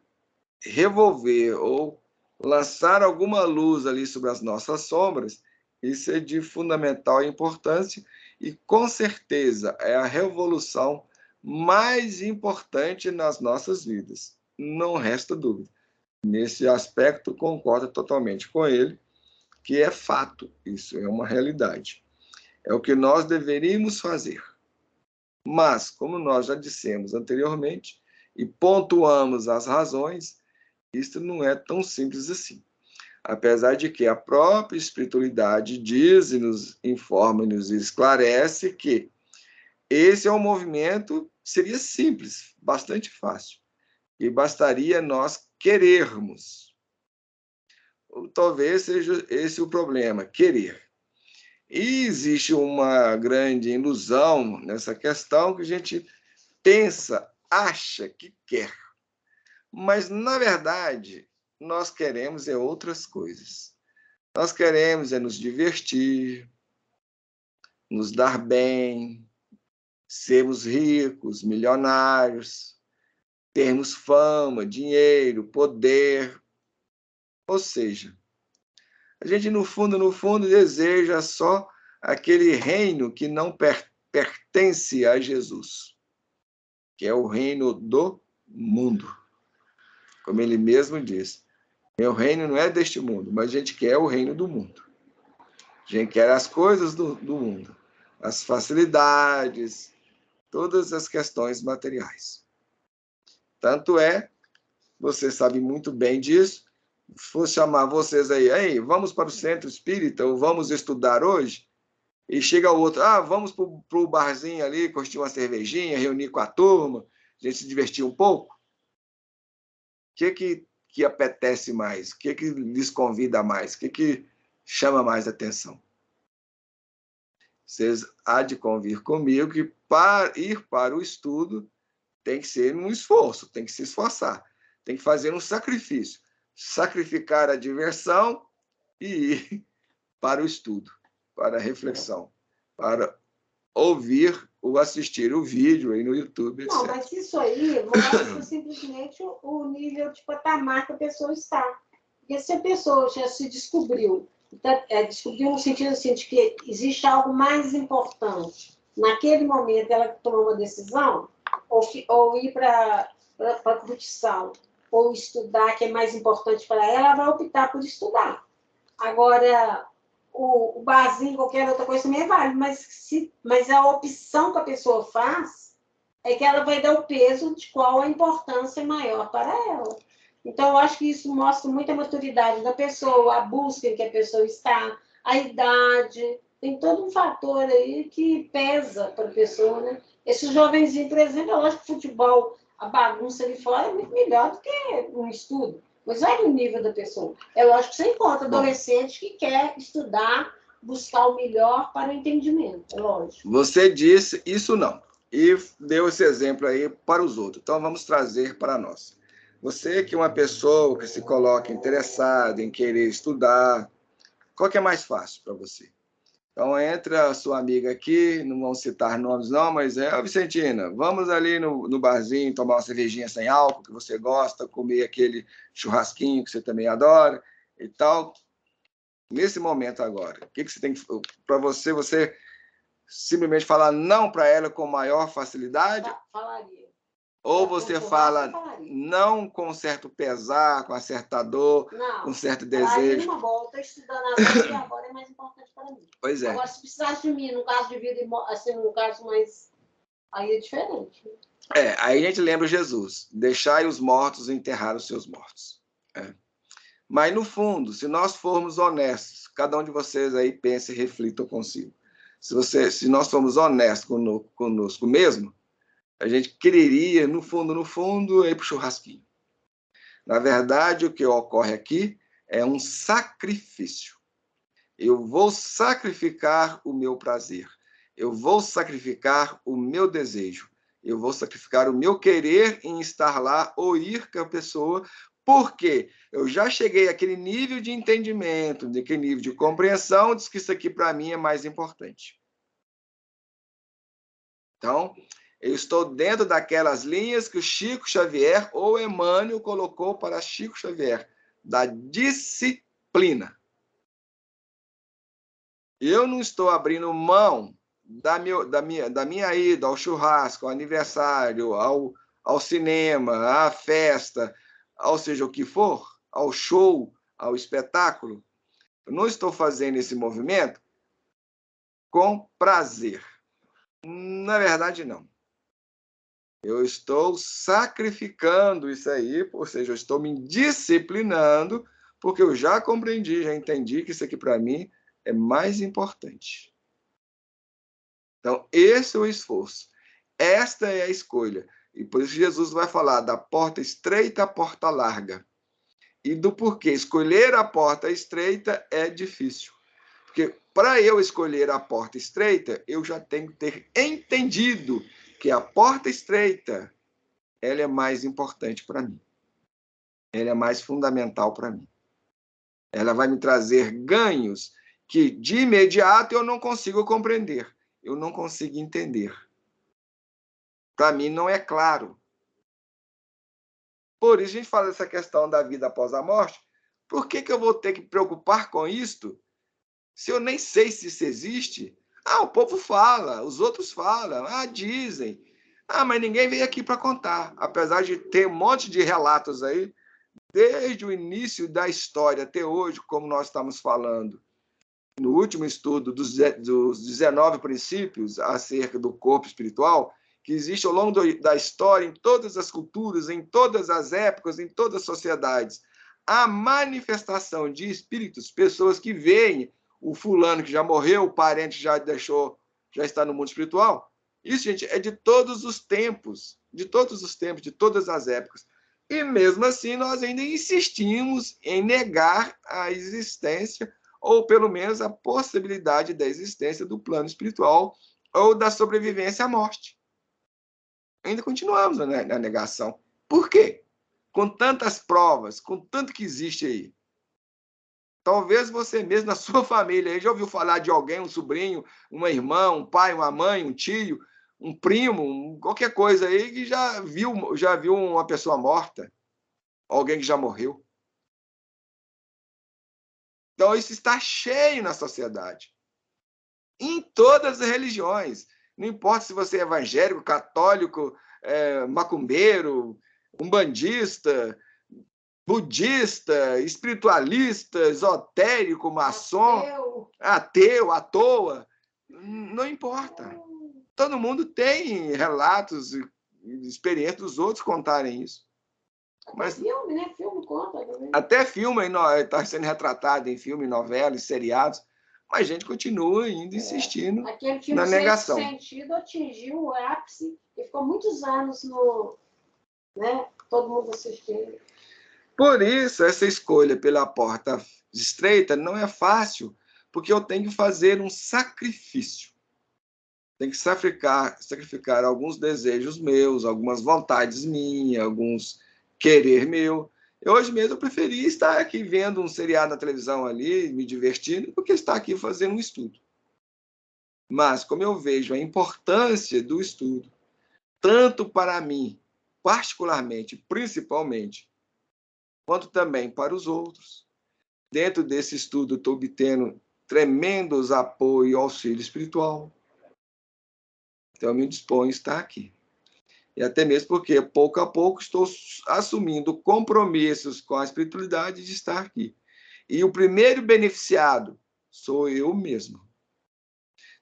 Speaker 1: revolver ou lançar alguma luz ali sobre as nossas sombras, isso é de fundamental importância e, com certeza, é a revolução mais importante nas nossas vidas. Não resta dúvida. Nesse aspecto, concordo totalmente com ele, que é fato, isso é uma realidade. É o que nós deveríamos fazer. Mas, como nós já dissemos anteriormente e pontuamos as razões, isso não é tão simples assim. Apesar de que a própria espiritualidade diz-nos, informa-nos e esclarece que esse é um movimento que seria simples, bastante fácil, e bastaria nós querermos. Ou talvez seja esse o problema, querer. E existe uma grande ilusão nessa questão que a gente pensa, acha que quer. Mas, na verdade, nós queremos outras coisas. Nós queremos nos divertir, nos dar bem, sermos ricos, milionários, termos fama, dinheiro, poder. Ou seja, a gente, no fundo, deseja só aquele reino que não pertence a Jesus, que é o reino do mundo. Como ele mesmo diz, meu reino não é deste mundo, mas a gente quer o reino do mundo. A gente quer as coisas do mundo, as facilidades, todas as questões materiais. Tanto é, você sabe muito bem disso, vou chamar vocês aí, vamos para o centro espírita, ou vamos estudar hoje, e chega o outro, vamos para o barzinho ali, curtir uma cervejinha, reunir com a turma, a gente se divertir um pouco. O que apetece mais? O que lhes convida mais? O que chama mais atenção? Vocês há de convir comigo que para ir para o estudo tem que ser um esforço, tem que se esforçar, tem que fazer um sacrifício, sacrificar a diversão e ir para o estudo, para a reflexão, para ouvir ou assistir o vídeo aí no YouTube, etc.
Speaker 2: Não, mas isso aí mostra simplesmente o nível de patamar que a pessoa está. Porque se a pessoa já se descobriu, descobriu no sentido assim, de que existe algo mais importante, naquele momento ela tomou uma decisão, ou ir para a curtição, ou estudar, que é mais importante para ela vai optar por estudar. Agora, o barzinho, qualquer outra coisa também é válido, mas a opção que a pessoa faz é que ela vai dar o peso de qual a importância maior para ela. Então, eu acho que isso mostra muita maturidade da pessoa, a busca em que a pessoa está, a idade, tem todo um fator aí que pesa para a pessoa, né? Esse jovenzinho, por exemplo, é lógico que o futebol, a bagunça ali fora é muito melhor do que um estudo. Mas olha o nível da pessoa. É lógico que você encontra adolescente que quer estudar, buscar o melhor para o entendimento, é lógico.
Speaker 1: Você disse isso não, e deu esse exemplo aí para os outros. Então, vamos trazer para nós. Você que é uma pessoa que se coloca interessada em querer estudar, qual que é mais fácil para você? Então, entra a sua amiga aqui, não vamos citar nomes não, mas Vicentina, vamos ali no barzinho tomar uma cervejinha sem álcool, que você gosta, comer aquele churrasquinho que você também adora e tal. Nesse momento agora, o que você tem para você simplesmente falar não para ela com maior facilidade?
Speaker 2: Falaria.
Speaker 1: Ou você fala não com certo pesar, com certa dor, com certo desejo?
Speaker 2: Não, boa, estou estudando agora e agora é mais importante para mim.
Speaker 1: Pois é.
Speaker 2: Agora, se precisasse de mim, no caso de vida, assim, no caso mais... Aí é diferente.
Speaker 1: Aí a gente lembra Jesus. Deixai os mortos enterrar os seus mortos. Mas, no fundo, se nós formos honestos, cada um de vocês aí pense e reflita consigo. Se nós formos honestos conosco mesmo, a gente quereria, no fundo, ir para o churrasquinho. Na verdade, o que ocorre aqui é um sacrifício. Eu vou sacrificar o meu prazer. Eu vou sacrificar o meu desejo. Eu vou sacrificar o meu querer em estar lá ou ir com a pessoa, porque eu já cheguei àquele nível de entendimento, àquele nível de compreensão, de que isso aqui para mim é mais importante. Então, eu estou dentro daquelas linhas que o Chico Xavier ou Emmanuel colocou para Chico Xavier, da disciplina. Eu não estou abrindo mão da minha ida ao churrasco, ao aniversário, ao cinema, à festa, ou seja, o que for, ao show, ao espetáculo. Eu não estou fazendo esse movimento com prazer. Na verdade, não. Eu estou sacrificando isso aí, ou seja, eu estou me disciplinando, porque eu já compreendi, já entendi que isso aqui para mim é mais importante. Então, esse é o esforço. Esta é a escolha. E por isso Jesus vai falar da porta estreita à porta larga. E do porquê escolher a porta estreita é difícil. Porque para eu escolher a porta estreita, eu já tenho que ter entendido que a porta estreita ela é mais importante para mim. Ela é mais fundamental para mim. Ela vai me trazer ganhos que, de imediato, eu não consigo compreender. Eu não consigo entender. Para mim, não é claro. Por isso, a gente fala dessa questão da vida após a morte. Por que eu vou ter que me preocupar com isto se eu nem sei se isso existe? O povo fala, os outros falam, dizem. Mas ninguém veio aqui para contar. Apesar de ter um monte de relatos aí, desde o início da história até hoje, como nós estamos falando, no último estudo dos 19 princípios acerca do corpo espiritual, que existe ao longo da história, em todas as culturas, em todas as épocas, em todas as sociedades, a manifestação de espíritos, pessoas que veem o fulano que já morreu, o parente que já deixou, já está no mundo espiritual. Isso, gente, é de todos os tempos, de todas as épocas. E mesmo assim, nós ainda insistimos em negar a existência, ou pelo menos a possibilidade da existência do plano espiritual ou da sobrevivência à morte. Ainda continuamos na negação. Por quê? Com tantas provas, com tanto que existe aí. Talvez você mesmo, na sua família, aí já ouviu falar de alguém, um sobrinho, uma irmã, um pai, uma mãe, um tio, um primo, qualquer coisa aí que já viu uma pessoa morta, alguém que já morreu. Então, isso está cheio na sociedade. Em todas as religiões. Não importa se você é evangélico, católico, macumbeiro, umbandista, budista, espiritualista, esotérico, maçom, ateu, à toa. Não importa. Todo mundo tem relatos e experiências dos outros contarem isso.
Speaker 2: Mas filme, né? Filme conta também.
Speaker 1: Até filme está sendo retratado em filme, novelas, seriados, mas a gente continua ainda insistindo na negação.
Speaker 2: Aquele filme Sexto Sentido atingiu o ápice e ficou muitos anos no... Né? Todo mundo assistindo.
Speaker 1: Por isso, essa escolha pela porta estreita não é fácil, porque eu tenho que fazer um sacrifício. Tenho que sacrificar alguns desejos meus, algumas vontades minhas, alguns querer meu. Hoje mesmo eu preferi estar aqui vendo um seriado na televisão ali, me divertindo, do que estar aqui fazendo um estudo. Mas, como eu vejo a importância do estudo, tanto para mim, particularmente, principalmente, quanto também para os outros, dentro desse estudo eu estou obtendo tremendos apoio e auxílio espiritual. Então, eu me disponho a estar aqui. e até mesmo porque, pouco a pouco, estou assumindo compromissos com a espiritualidade de estar aqui. E o primeiro beneficiado sou eu mesmo.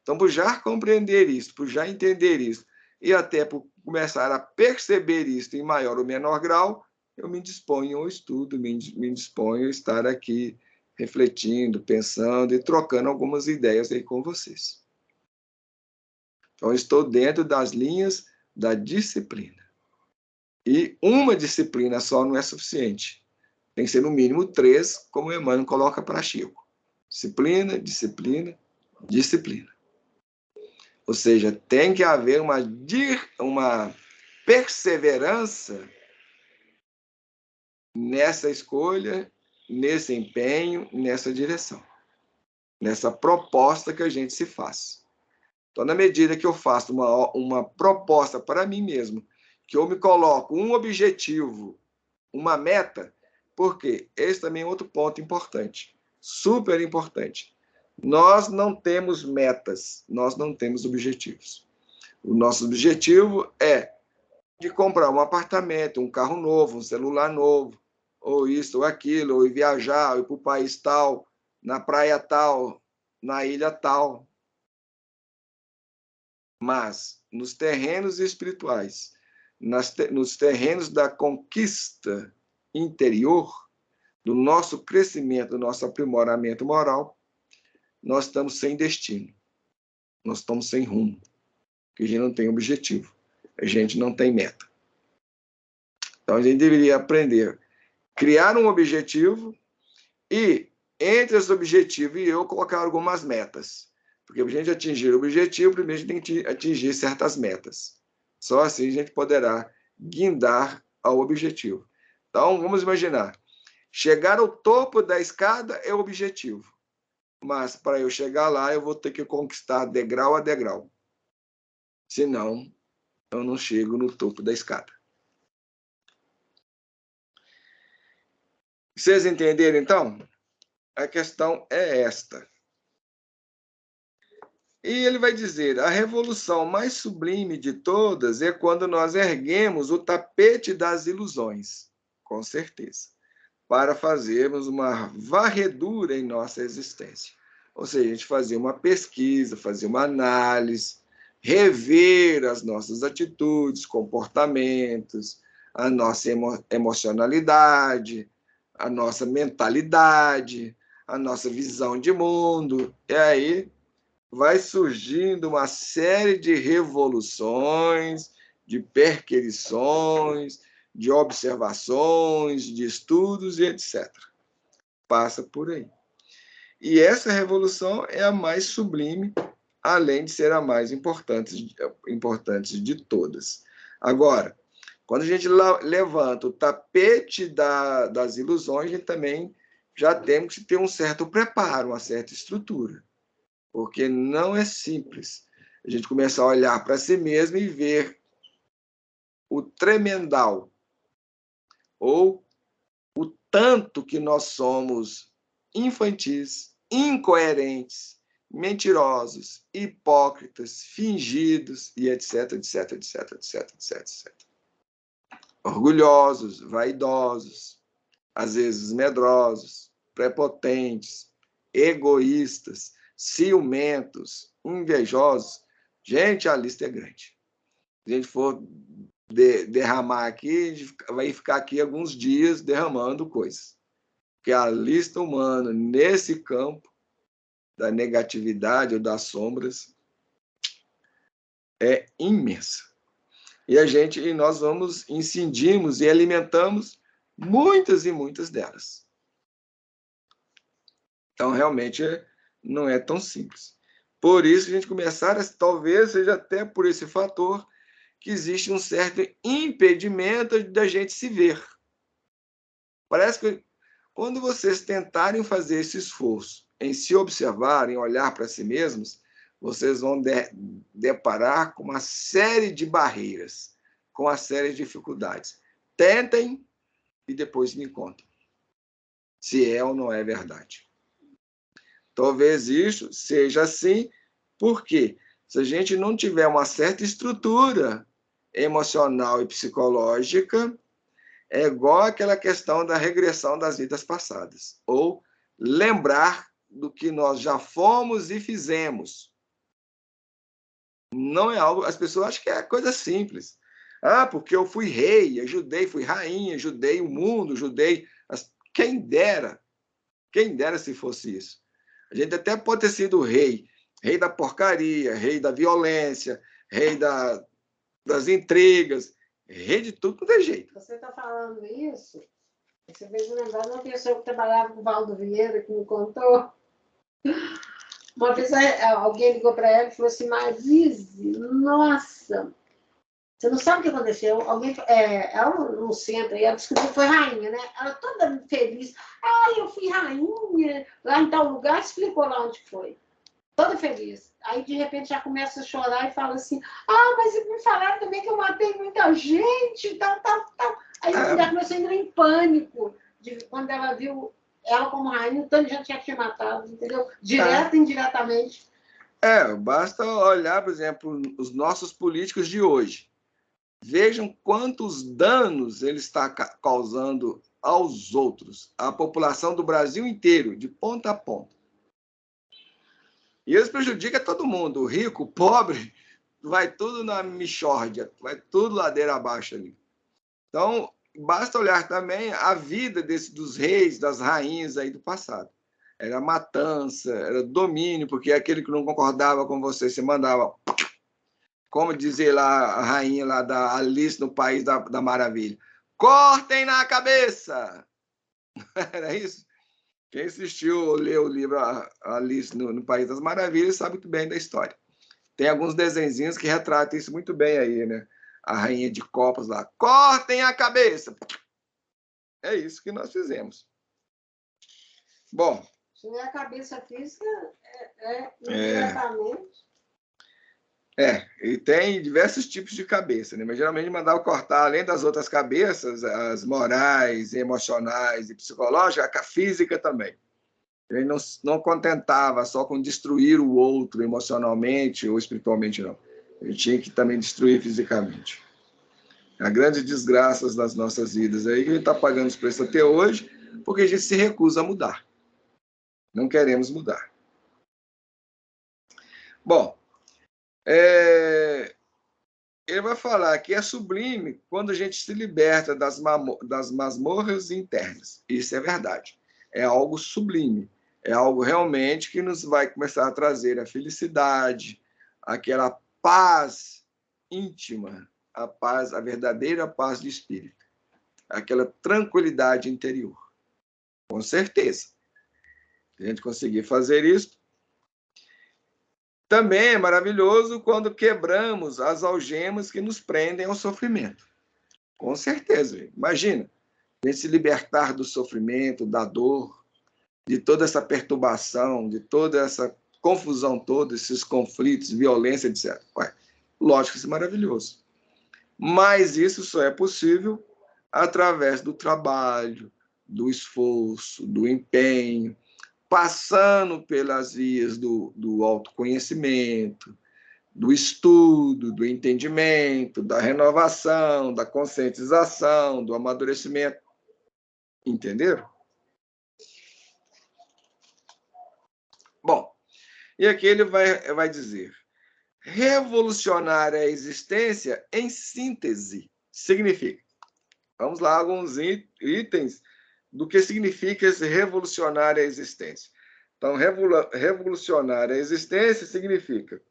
Speaker 1: Então, por já compreender isso, por já entender isso, e até por começar a perceber isso em maior ou menor grau, eu me disponho ao estudo, me disponho a estar aqui refletindo, pensando e trocando algumas ideias aí com vocês. Então, estou dentro das linhas da disciplina. E uma disciplina só não é suficiente. Tem que ser no mínimo 3, como o Emmanuel coloca para Chico. Disciplina, disciplina, disciplina. Ou seja, tem que haver uma perseverança nessa escolha, nesse empenho, nessa direção, nessa proposta que a gente se faz. Então, na medida que eu faço uma proposta para mim mesmo, que eu me coloco um objetivo, uma meta, porque esse também é outro ponto importante, super importante. Nós não temos metas, nós não temos objetivos. O nosso objetivo é de comprar um apartamento, um carro novo, um celular novo, ou isso ou aquilo, ou ir viajar, ou ir para o país tal, na praia tal, na ilha tal. Mas nos terrenos espirituais, nos terrenos da conquista interior, do nosso crescimento, do nosso aprimoramento moral, nós estamos sem destino, nós estamos sem rumo, porque a gente não tem objetivo, a gente não tem meta. Então a gente deveria aprender a criar um objetivo e, entre esse objetivo e eu, colocar algumas metas. Porque para a gente atingir o objetivo, primeiro a gente tem que atingir certas metas. Só assim a gente poderá guindar ao objetivo. Então, vamos imaginar. Chegar ao topo da escada é o objetivo. Mas, para eu chegar lá, eu vou ter que conquistar degrau a degrau. Senão, eu não chego no topo da escada. Vocês entenderam, então? A questão é esta. E ele vai dizer, a revolução mais sublime de todas é quando nós erguemos o tapete das ilusões, com certeza, para fazermos uma varredura em nossa existência. Ou seja, a gente fazer uma pesquisa, fazer uma análise, rever as nossas atitudes, comportamentos, a nossa emocionalidade, a nossa mentalidade, a nossa visão de mundo. E aí vai surgindo uma série de revoluções, de perquisições, de observações, de estudos e etc. Passa por aí. E essa revolução é a mais sublime, além de ser a mais importante de todas. Agora, quando a gente levanta o tapete das ilusões, a gente também já temos que ter um certo preparo, uma certa estrutura. Porque não é simples a gente começar a olhar para si mesmo e ver o tremendal, ou o tanto que nós somos infantis, incoerentes, mentirosos, hipócritas, fingidos, e etc, etc, etc, etc, etc, etc. Orgulhosos, vaidosos, às vezes medrosos, prepotentes, egoístas, ciumentos, invejosos. Gente, a lista é grande. Se a gente for derramar aqui, a gente vai ficar aqui alguns dias derramando coisas. Porque a lista humana, nesse campo da negatividade ou das sombras, é imensa. E nós incidimos e alimentamos muitas e muitas delas. Então, realmente, não é tão simples. Por isso, a gente começar, talvez seja até por esse fator, que existe um certo impedimento da gente se ver. Parece que quando vocês tentarem fazer esse esforço em se observar, em olhar para si mesmos, vocês vão deparar com uma série de barreiras, com uma série de dificuldades. Tentem e depois me contem se é ou não é verdade. Talvez isso seja assim, porque se a gente não tiver uma certa estrutura emocional e psicológica, é igual aquela questão da regressão das vidas passadas, ou lembrar do que nós já fomos e fizemos. Não é algo... As pessoas acham que é coisa simples. Ah, porque eu fui rei, ajudei, fui rainha, ajudei o mundo, ajudei... Quem dera se fosse isso. A gente até pode ter sido rei da porcaria, rei da violência, rei das intrigas, rei de tudo quanto é jeito.
Speaker 2: Você está falando isso, você fez lembrar de uma pessoa que trabalhava com o Valdo Vieira, que me contou. Uma vez alguém ligou para ela e falou assim, Marise, nossa, você não sabe o que aconteceu? Ela no centro, e ela descobriu que foi rainha, né? Ela toda feliz. Ah, eu fui rainha lá em tal lugar, explicou lá onde foi. Toda feliz. Aí, de repente, já começa a chorar e fala assim, mas me falaram também que eu matei muita gente, tal. Aí a mulher começou a entrar em pânico, quando ela viu ela como rainha, o tanto de gente já tinha matado, entendeu? Direto e indiretamente.
Speaker 1: Basta olhar, por exemplo, os nossos políticos de hoje. Vejam quantos danos ele está causando aos outros, à população do Brasil inteiro, de ponta a ponta. E eles prejudicam todo mundo, o rico, o pobre, vai tudo na mixórdia, vai tudo ladeira abaixo ali. Então, basta olhar também a vida dos reis, das rainhas aí do passado. Era matança, era domínio, porque aquele que não concordava com você mandava... Como dizia lá a rainha lá da Alice no País da Maravilha. Cortem na cabeça! Era isso? Quem assistiu ou leu o livro Alice no País das Maravilhas sabe muito bem da história. Tem alguns desenhinhos que retratam isso muito bem aí, né? A rainha de copas lá. Cortem a cabeça! É isso que nós fizemos. Bom.
Speaker 2: Se não é a cabeça física, indiretamente.
Speaker 1: E tem diversos tipos de cabeça, né? Mas geralmente mandava cortar, além das outras cabeças, as morais, emocionais e psicológicas, a física também. Ele não contentava só com destruir o outro emocionalmente ou espiritualmente, não. Ele tinha que também destruir fisicamente. Há grandes desgraças das nossas vidas aí, que a gente está pagando os preços até hoje, porque a gente se recusa a mudar. Não queremos mudar. Bom, ele vai falar que é sublime quando a gente se liberta das masmorras internas. Isso é verdade. É algo sublime. É algo realmente que nos vai começar a trazer a felicidade, aquela paz íntima, a paz, a verdadeira paz de espírito, aquela tranquilidade interior. Com certeza. Se a gente conseguir fazer isso, também é maravilhoso quando quebramos as algemas que nos prendem ao sofrimento. Com certeza. Imagina, a gente se libertar do sofrimento, da dor, de toda essa perturbação, de toda essa confusão toda, esses conflitos, violência, etc. Lógico que isso é maravilhoso. Mas isso só é possível através do trabalho, do esforço, do empenho, passando pelas vias do autoconhecimento, do estudo, do entendimento, da renovação, da conscientização, do amadurecimento. Entenderam? Bom, e aqui ele vai dizer: revolucionar a existência em síntese significa. Vamos lá, alguns itens do que significa esse revolucionar a existência. Então, revolucionar a existência significa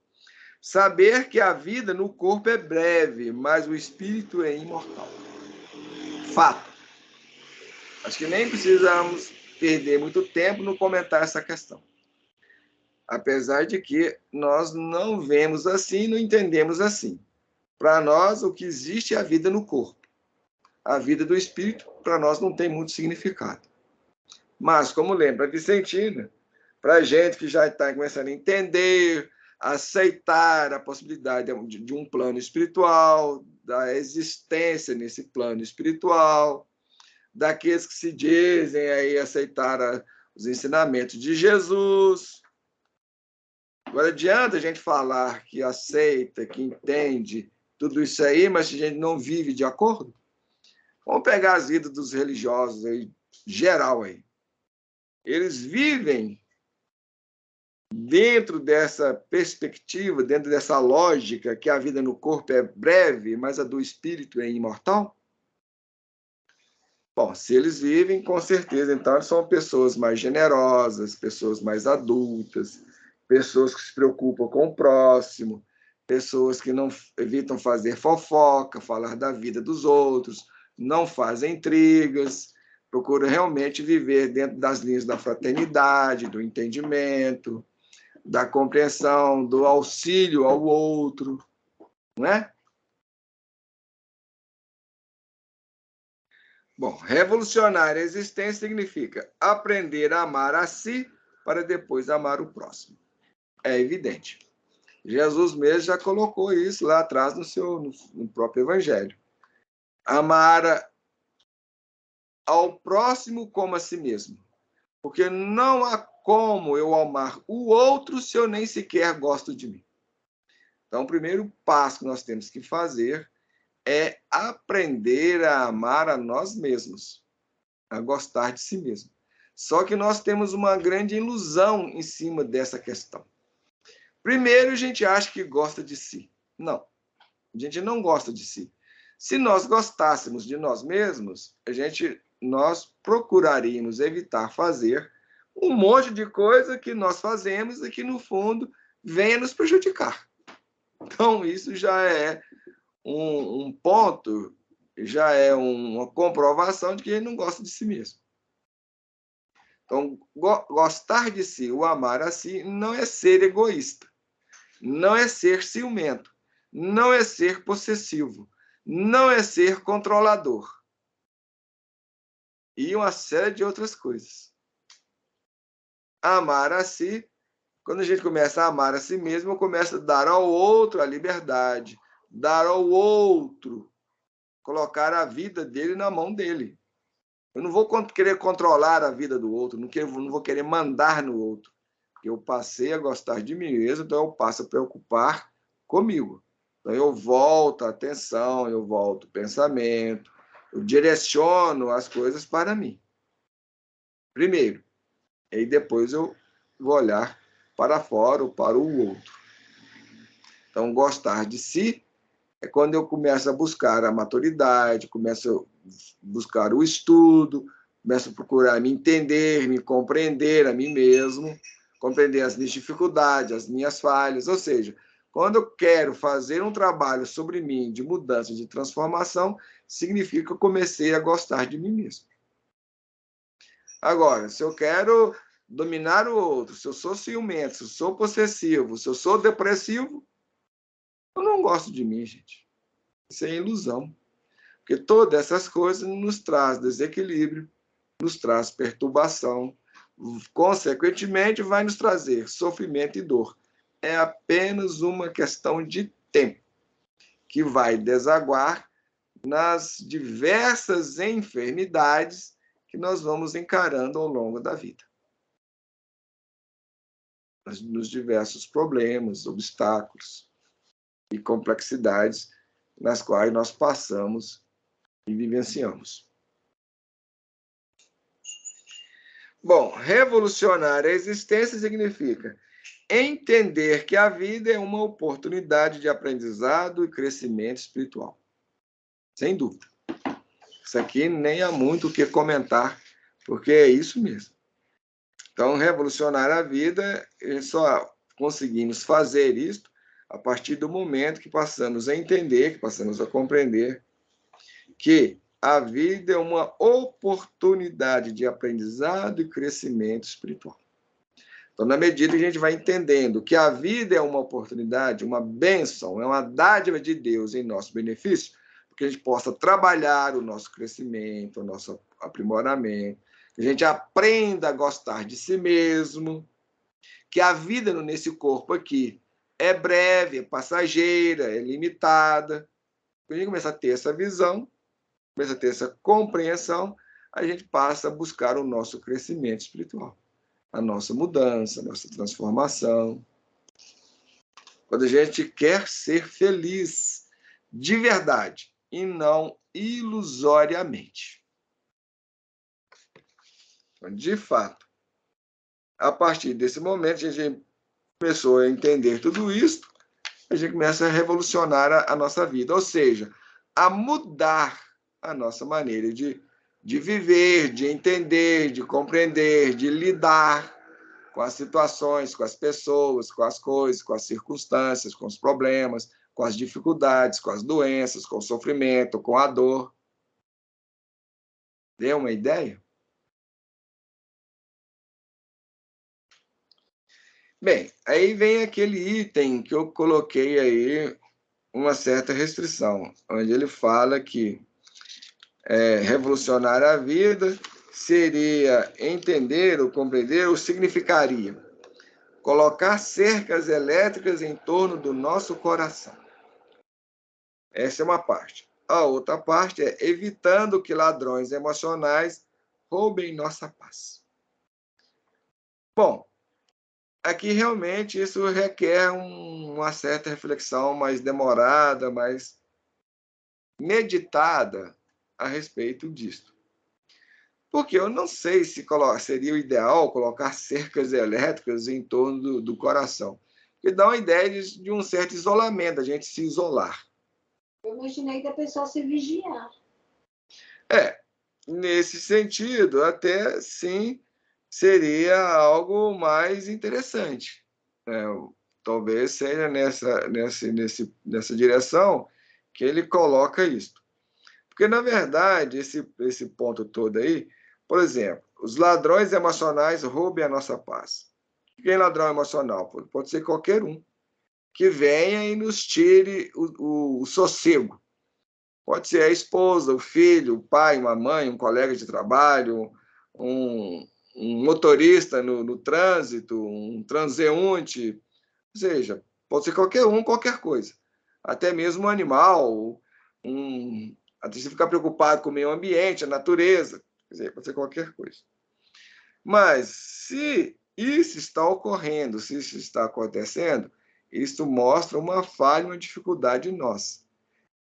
Speaker 1: saber que a vida no corpo é breve, mas o espírito é imortal. Fato. Acho que nem precisamos perder muito tempo no comentar essa questão. Apesar de que nós não vemos assim, não entendemos assim. Para nós, o que existe é a vida no corpo. A vida do espírito, para nós, não tem muito significado. Mas, como lembra a Vicentina, para a gente que já está começando a entender, a aceitar a possibilidade de um plano espiritual, da existência nesse plano espiritual, daqueles que se dizem aí aceitar os ensinamentos de Jesus. Agora, adianta a gente falar que aceita, que entende tudo isso aí, mas a gente não vive de acordo? Vamos pegar as vidas dos religiosos aí, geral aí. Eles vivem dentro dessa perspectiva, dentro dessa lógica que a vida no corpo é breve, mas a do espírito é imortal? Bom, se eles vivem, com certeza, então são pessoas mais generosas, pessoas mais adultas, pessoas que se preocupam com o próximo, pessoas que não evitam fazer fofoca, falar da vida dos outros, não fazem intrigas, procuram realmente viver dentro das linhas da fraternidade, do entendimento, da compreensão, do auxílio ao outro, não é? Bom, revolucionar a existência significa aprender a amar a si para depois amar o próximo. É evidente. Jesus mesmo já colocou isso lá atrás no próprio Evangelho. Amar ao próximo como a si mesmo. Porque não há como eu amar o outro se eu nem sequer gosto de mim. Então, o primeiro passo que nós temos que fazer é aprender a amar a nós mesmos, a gostar de si mesmo. Só que nós temos uma grande ilusão em cima dessa questão. Primeiro, a gente acha que gosta de si. Não, a gente não gosta de si. Se nós gostássemos de nós mesmos, nós procuraríamos evitar fazer um monte de coisa que nós fazemos e que, no fundo, venha nos prejudicar. Então, isso já é um ponto, já é uma comprovação de que ele não gosta de si mesmo. Então, gostar de si, o amar a si, não é ser egoísta, não é ser ciumento, não é ser possessivo, não é ser controlador. E uma série de outras coisas. Amar a si, quando a gente começa a amar a si mesmo, eu começo a dar ao outro a liberdade, dar ao outro, colocar a vida dele na mão dele. Eu não vou querer controlar a vida do outro, não vou querer mandar no outro. Eu passei a gostar de mim mesmo, então eu passo a preocupar comigo. Então eu volto a atenção, eu volto o pensamento, eu direciono as coisas para mim. Primeiro. E depois eu vou olhar para fora ou para o outro. Então, gostar de si é quando eu começo a buscar a maturidade, começo a buscar o estudo, começo a procurar me entender, me compreender a mim mesmo, compreender as minhas dificuldades, as minhas falhas. Ou seja, quando eu quero fazer um trabalho sobre mim de mudança, de transformação, significa que eu comecei a gostar de mim mesmo. Agora, se eu quero dominar o outro, se eu sou ciumento, se eu sou possessivo, se eu sou depressivo, eu não gosto de mim, gente. Isso é ilusão. Porque todas essas coisas nos traz desequilíbrio, nos traz perturbação, consequentemente vai nos trazer sofrimento e dor. É apenas uma questão de tempo que vai desaguar nas diversas enfermidades que nós vamos encarando ao longo da vida. Nos diversos problemas, obstáculos e complexidades nas quais nós passamos e vivenciamos. Bom, revolucionar a existência significa entender que a vida é uma oportunidade de aprendizado e crescimento espiritual. Sem dúvida. Isso aqui nem há muito o que comentar, porque é isso mesmo. Então, revolucionar a vida, só conseguimos fazer isso a partir do momento que passamos a entender, que passamos a compreender que a vida é uma oportunidade de aprendizado e crescimento espiritual. Então, na medida que a gente vai entendendo que a vida é uma oportunidade, uma bênção, é uma dádiva de Deus em nosso benefício, que a gente possa trabalhar o nosso crescimento, o nosso aprimoramento, que a gente aprenda a gostar de si mesmo, que a vida nesse corpo aqui é breve, é passageira, é limitada. Quando a gente começa a ter essa visão, começa a ter essa compreensão, a gente passa a buscar o nosso crescimento espiritual, a nossa mudança, a nossa transformação. Quando a gente quer ser feliz, de verdade e não ilusoriamente. De fato, a partir desse momento, a gente começou a entender tudo isso, a gente começa a revolucionar a nossa vida, ou seja, a mudar a nossa maneira de viver, de entender, de compreender, de lidar com as situações, com as pessoas, com as coisas, com as circunstâncias, com os problemas, com as dificuldades, com as doenças, com o sofrimento, com a dor. Deu uma ideia? Bem, aí vem aquele item que eu coloquei aí uma certa restrição, onde ele fala que revolucionar a vida seria entender ou compreender, ou significaria colocar cercas elétricas em torno do nosso coração. Essa é uma parte. A outra parte é evitando que ladrões emocionais roubem nossa paz. Bom, aqui realmente isso requer uma certa reflexão mais demorada, mais meditada a respeito disso. Porque eu não sei se seria o ideal colocar cercas elétricas em torno do coração, que dá uma ideia de um certo isolamento, a gente se isolar.
Speaker 2: Eu imaginei da pessoa se vigiar.
Speaker 1: Nesse sentido, até sim seria algo mais interessante. Talvez seja nessa direção que ele coloca isso. Porque, na verdade, esse ponto todo aí, por exemplo, os ladrões emocionais roubem a nossa paz. Quem é ladrão emocional? Pode ser qualquer um que venha e nos tire o sossego. Pode ser a esposa, o filho, o pai, uma mãe, um colega de trabalho, um motorista no trânsito, um transeunte, ou seja, pode ser qualquer um, qualquer coisa. Até mesmo um animal, até você ficar preocupado com o meio ambiente, a natureza, quer dizer, pode ser qualquer coisa. Mas se isso está ocorrendo, se isso está acontecendo, isso mostra uma falha, uma dificuldade nossa.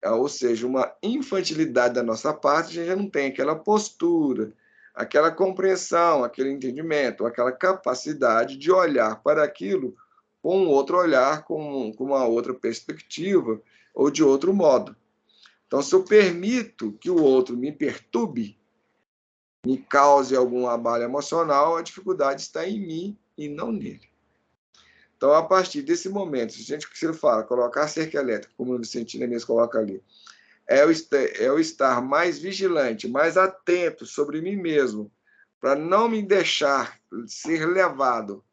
Speaker 1: Ou seja, uma infantilidade da nossa parte, a gente já não tem aquela postura, aquela compreensão, aquele entendimento, aquela capacidade de olhar para aquilo com um outro olhar, com uma outra perspectiva, ou de outro modo. Então, se eu permito que o outro me perturbe, me cause algum abalo emocional, a dificuldade está em mim e não nele. Então, a partir desse momento, se a gente fala, colocar cerca elétrica, como o Vicentina mesmo coloca ali, é o estar mais vigilante, mais atento sobre mim mesmo, para não me deixar ser levado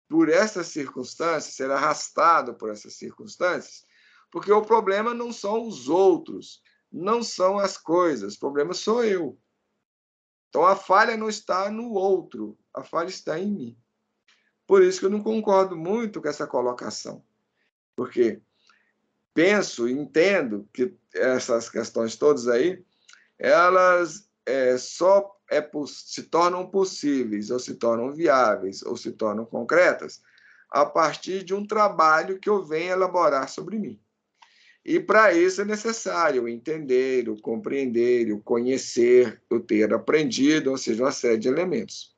Speaker 1: por essas circunstâncias, ser arrastado por essas circunstâncias, porque o problema não são os outros, não são as coisas, o problema sou eu. Então, a falha não está no outro, a falha está em mim. Por isso que eu não concordo muito com essa colocação, porque penso, entendo que essas questões todas aí, elas se tornam possíveis, ou se tornam viáveis, ou se tornam concretas, a partir de um trabalho que eu venho elaborar sobre mim. E para isso é necessário o entender, o compreender, o conhecer, o ter aprendido, ou seja, uma série de elementos.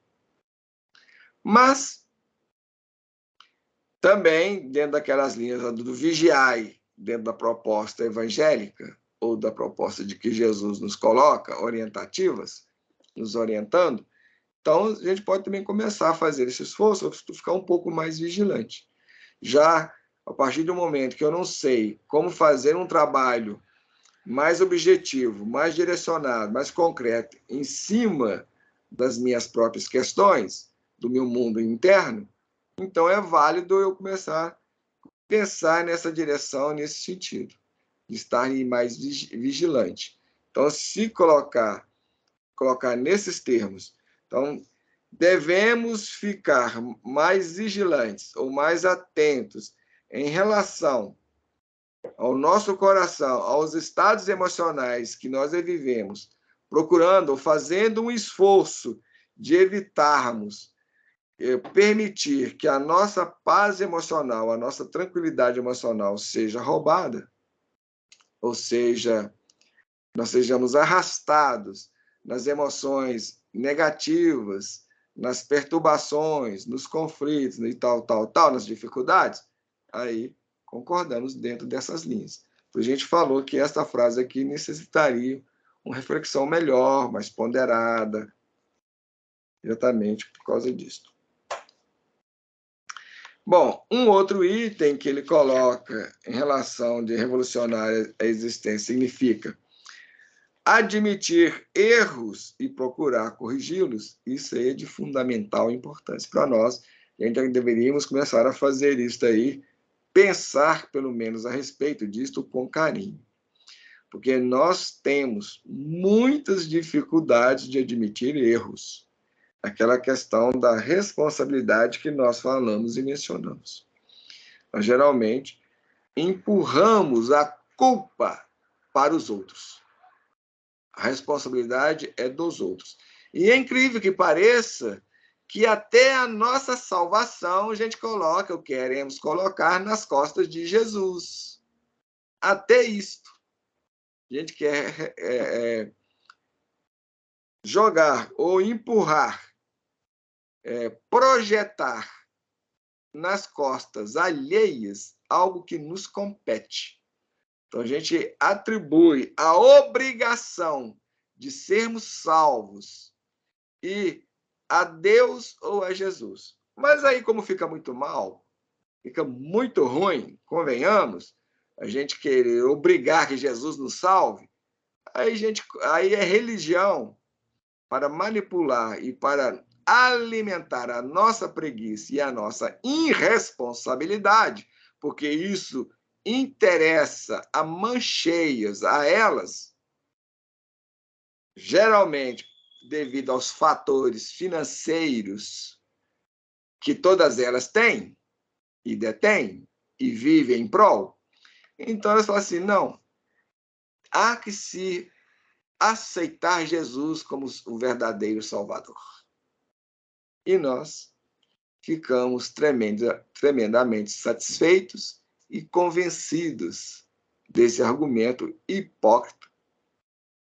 Speaker 1: Mas também, dentro daquelas linhas do vigiai, dentro da proposta evangélica, ou da proposta de que Jesus nos coloca, orientativas, nos orientando, então a gente pode também começar a fazer esse esforço, ficar um pouco mais vigilante. Já a partir do momento que eu não sei como fazer um trabalho mais objetivo, mais direcionado, mais concreto, em cima das minhas próprias questões, do meu mundo interno, então é válido eu começar a pensar nessa direção, nesse sentido, de estar mais vigilante. Então, se colocar nesses termos, então, devemos ficar mais vigilantes ou mais atentos em relação ao nosso coração, aos estados emocionais que nós vivemos, procurando ou fazendo um esforço de evitarmos permitir que a nossa paz emocional, a nossa tranquilidade emocional seja roubada, ou seja, nós sejamos arrastados nas emoções negativas, nas perturbações, nos conflitos e tal, nas dificuldades, aí concordamos dentro dessas linhas. Então, a gente falou que esta frase aqui necessitaria uma reflexão melhor, mais ponderada, exatamente por causa disso. Bom, um outro item que ele coloca em relação de revolucionar a existência significa admitir erros e procurar corrigi-los. Isso aí é de fundamental importância para nós. E a gente deveríamos começar a fazer isso aí, pensar pelo menos a respeito disto com carinho. Porque nós temos muitas dificuldades de admitir erros. Aquela questão da responsabilidade que nós falamos e mencionamos. Nós, geralmente, empurramos a culpa para os outros. A responsabilidade é dos outros. E é incrível que pareça que até a nossa salvação a gente coloca, ou queremos colocar, nas costas de Jesus. Até isto. A gente quer jogar ou empurrar, projetar nas costas alheias algo que nos compete. Então, a gente atribui a obrigação de sermos salvos e a Deus ou a Jesus. Mas aí, como fica muito mal, fica muito ruim, convenhamos, a gente querer obrigar que Jesus nos salve, aí é religião para manipular e para alimentar a nossa preguiça e a nossa irresponsabilidade, porque isso interessa a mancheias a elas, geralmente devido aos fatores financeiros que todas elas têm e detêm e vivem em prol. Então elas falam assim, não, há que se aceitar Jesus como o verdadeiro Salvador. E nós ficamos tremendamente satisfeitos e convencidos desse argumento hipócrita,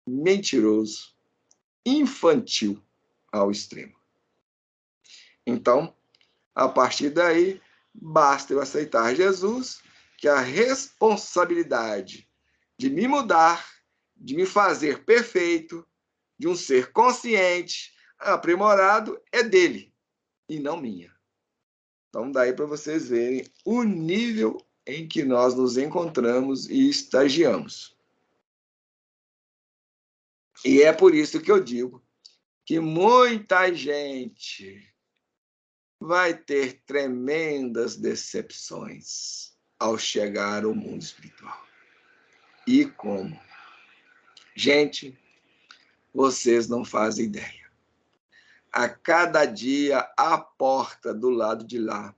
Speaker 1: mentiroso, infantil ao extremo. Então, a partir daí, basta eu aceitar Jesus, que a responsabilidade de me mudar, de me fazer perfeito, de um ser consciente, aprimorado, é dele e não minha. Então, daí para vocês verem o nível em que nós nos encontramos e estagiamos. E é por isso que eu digo que muita gente vai ter tremendas decepções ao chegar ao mundo espiritual. E como? Gente, vocês não fazem ideia. A cada dia, à porta do lado de lá,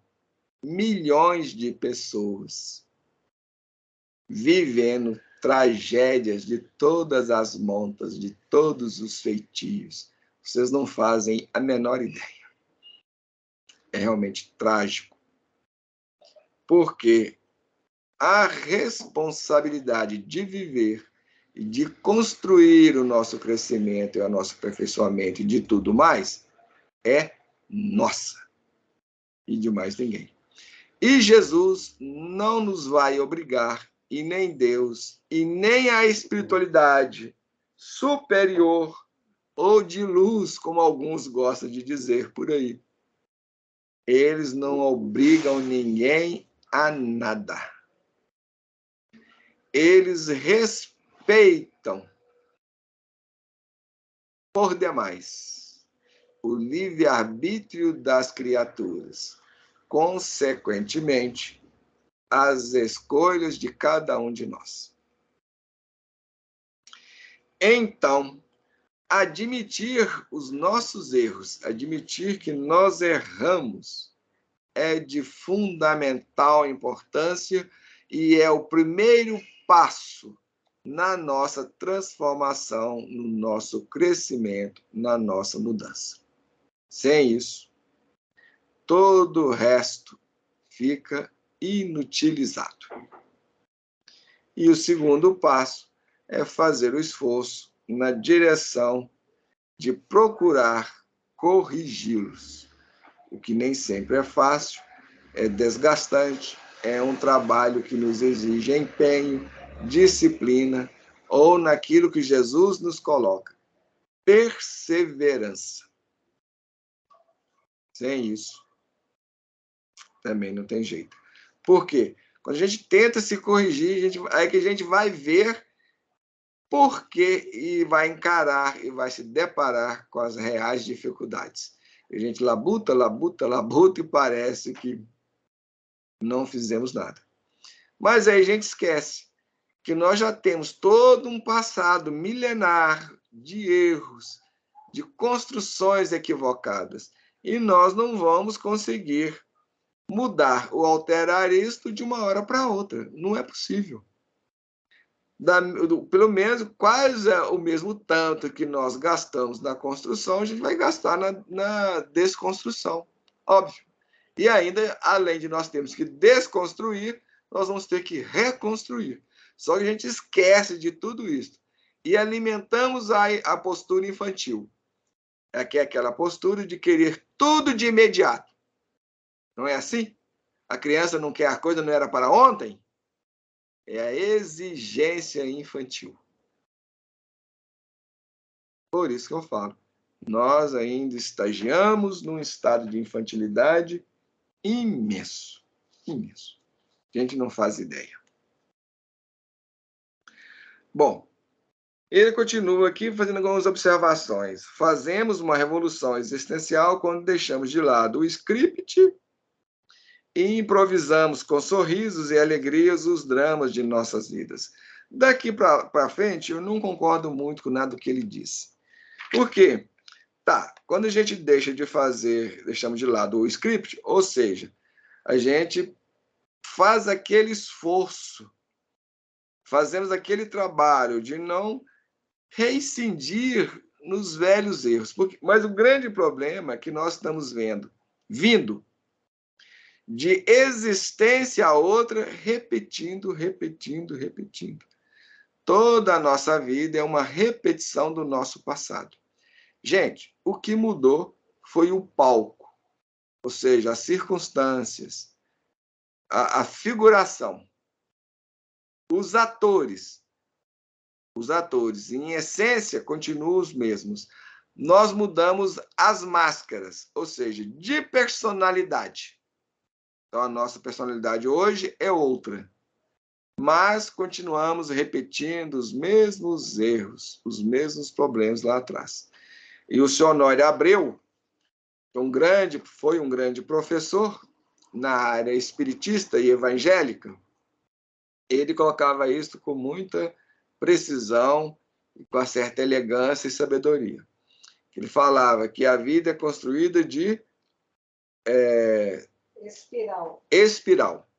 Speaker 1: milhões de pessoas vivendo tragédias de todas as montas, de todos os feitios. Vocês não fazem a menor ideia. É realmente trágico. Porque a responsabilidade de viver e de construir o nosso crescimento e o nosso aperfeiçoamento e de tudo mais é nossa e de mais ninguém. E Jesus não nos vai obrigar, e nem Deus, e nem a espiritualidade superior ou de luz, como alguns gostam de dizer por aí. Eles não obrigam ninguém a nada. Eles respeitam por demais o livre-arbítrio das criaturas, consequentemente, as escolhas de cada um de nós. Então, admitir os nossos erros, admitir que nós erramos, é de fundamental importância e é o primeiro passo na nossa transformação, no nosso crescimento, na nossa mudança. Sem isso, todo o resto fica inutilizado. E o segundo passo é fazer o esforço na direção de procurar corrigi-los, o que nem sempre é fácil, é desgastante, é um trabalho que nos exige empenho, disciplina, ou naquilo que Jesus nos coloca, perseverança. Sem isso, também não tem jeito. Por quê? Quando a gente tenta se corrigir, aí que a gente vai ver por quê e vai encarar e vai se deparar com as reais dificuldades. A gente labuta, labuta, labuta e parece que não fizemos nada. Mas aí a gente esquece que nós já temos todo um passado milenar de erros, de construções equivocadas, e nós não vamos conseguir mudar ou alterar isto de uma hora para outra. Não é possível. Pelo menos quase o mesmo tanto que nós gastamos na construção, a gente vai gastar na desconstrução. Óbvio. E ainda, além de nós termos que desconstruir, nós vamos ter que reconstruir. Só que a gente esquece de tudo isso. E alimentamos a postura infantil. Que é aquela postura de querer tudo de imediato. Não é assim? A criança não quer a coisa, não era para ontem? É a exigência infantil. Por isso que eu falo. Nós ainda estagiamos num estado de infantilidade imenso. Imenso. A gente não faz ideia. Bom, ele continua aqui fazendo algumas observações. Fazemos uma revolução existencial quando deixamos de lado o script e improvisamos com sorrisos e alegrias os dramas de nossas vidas. Daqui para frente, eu não concordo muito com nada do que ele disse. Por quê? Quando a gente deixamos de lado o script, ou seja, a gente faz aquele esforço, fazemos aquele trabalho de não reincidir nos velhos erros. Mas o grande problema é que nós estamos vindo de existência a outra, repetindo. Toda a nossa vida é uma repetição do nosso passado. Gente, o que mudou foi o palco, ou seja, as circunstâncias, a figuração, os atores. Os atores, em essência, continuam os mesmos. Nós mudamos as máscaras, ou seja, de personalidade. Então, a nossa personalidade hoje é outra. Mas continuamos repetindo os mesmos erros, os mesmos problemas lá atrás. E o senhor Honório Abreu foi um grande professor na área espiritista e evangélica. Ele colocava isso com muita precisão, com uma certa elegância e sabedoria. Ele falava que a vida é construída de espiral.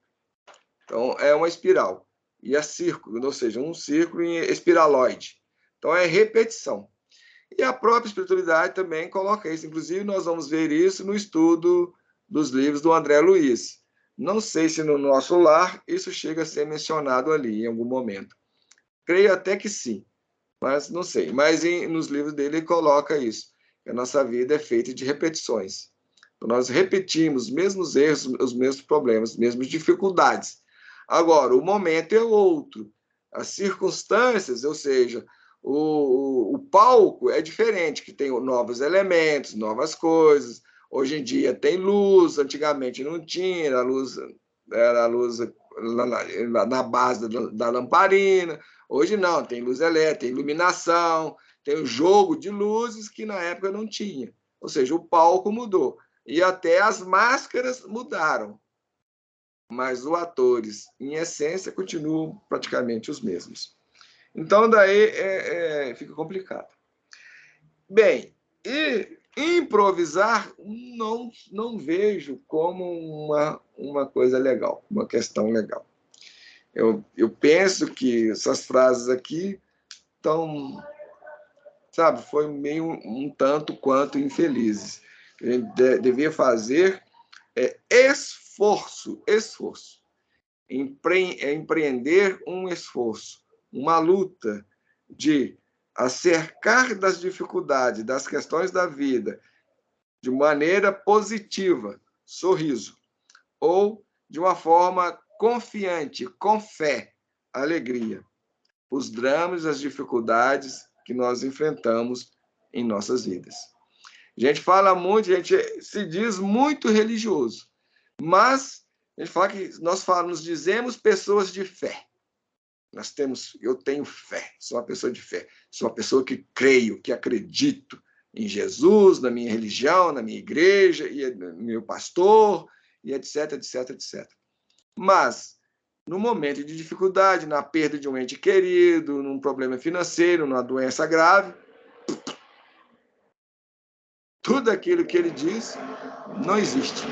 Speaker 1: Então, é uma espiral. E é círculo, ou seja, um círculo em espiraloide. Então, é repetição. E a própria espiritualidade também coloca isso. Inclusive, nós vamos ver isso no estudo dos livros do André Luiz. Não sei se no nosso lar isso chega a ser mencionado ali em algum momento. Creio até que sim, mas não sei. Mas nos livros dele ele coloca isso. Que a nossa vida é feita de repetições. Então, nós repetimos os mesmos erros, os mesmos problemas, as mesmas dificuldades. Agora, o momento é outro. As circunstâncias, ou seja, o palco é diferente, que tem novos elementos, novas coisas. Hoje em dia tem luz, antigamente não tinha, era a luz na base da lamparina. Hoje não, tem luz elétrica, tem iluminação, tem o jogo de luzes que na época não tinha. Ou seja, o palco mudou. E até as máscaras mudaram. Mas os atores, em essência, continuam praticamente os mesmos. Então, daí fica complicado. Bem, e improvisar não vejo como uma coisa legal, uma questão legal. Eu penso que essas frases aqui estão, sabe, foi meio um tanto quanto infelizes. A gente devia fazer esforço. empreender um esforço, uma luta de acercar das dificuldades, das questões da vida, de maneira positiva, sorriso, ou de uma forma confiante, com fé, alegria, os dramas, as dificuldades que nós enfrentamos em nossas vidas. A gente fala muito, a gente se diz muito religioso, mas a gente fala que nos dizemos pessoas de fé. Eu tenho fé, sou uma pessoa de fé, sou uma pessoa que creio, que acredito em Jesus, na minha religião, na minha igreja, e no meu pastor, e etc, etc, etc. Mas, no momento de dificuldade, na perda de um ente querido, num problema financeiro, numa doença grave, tudo aquilo que ele diz não existe.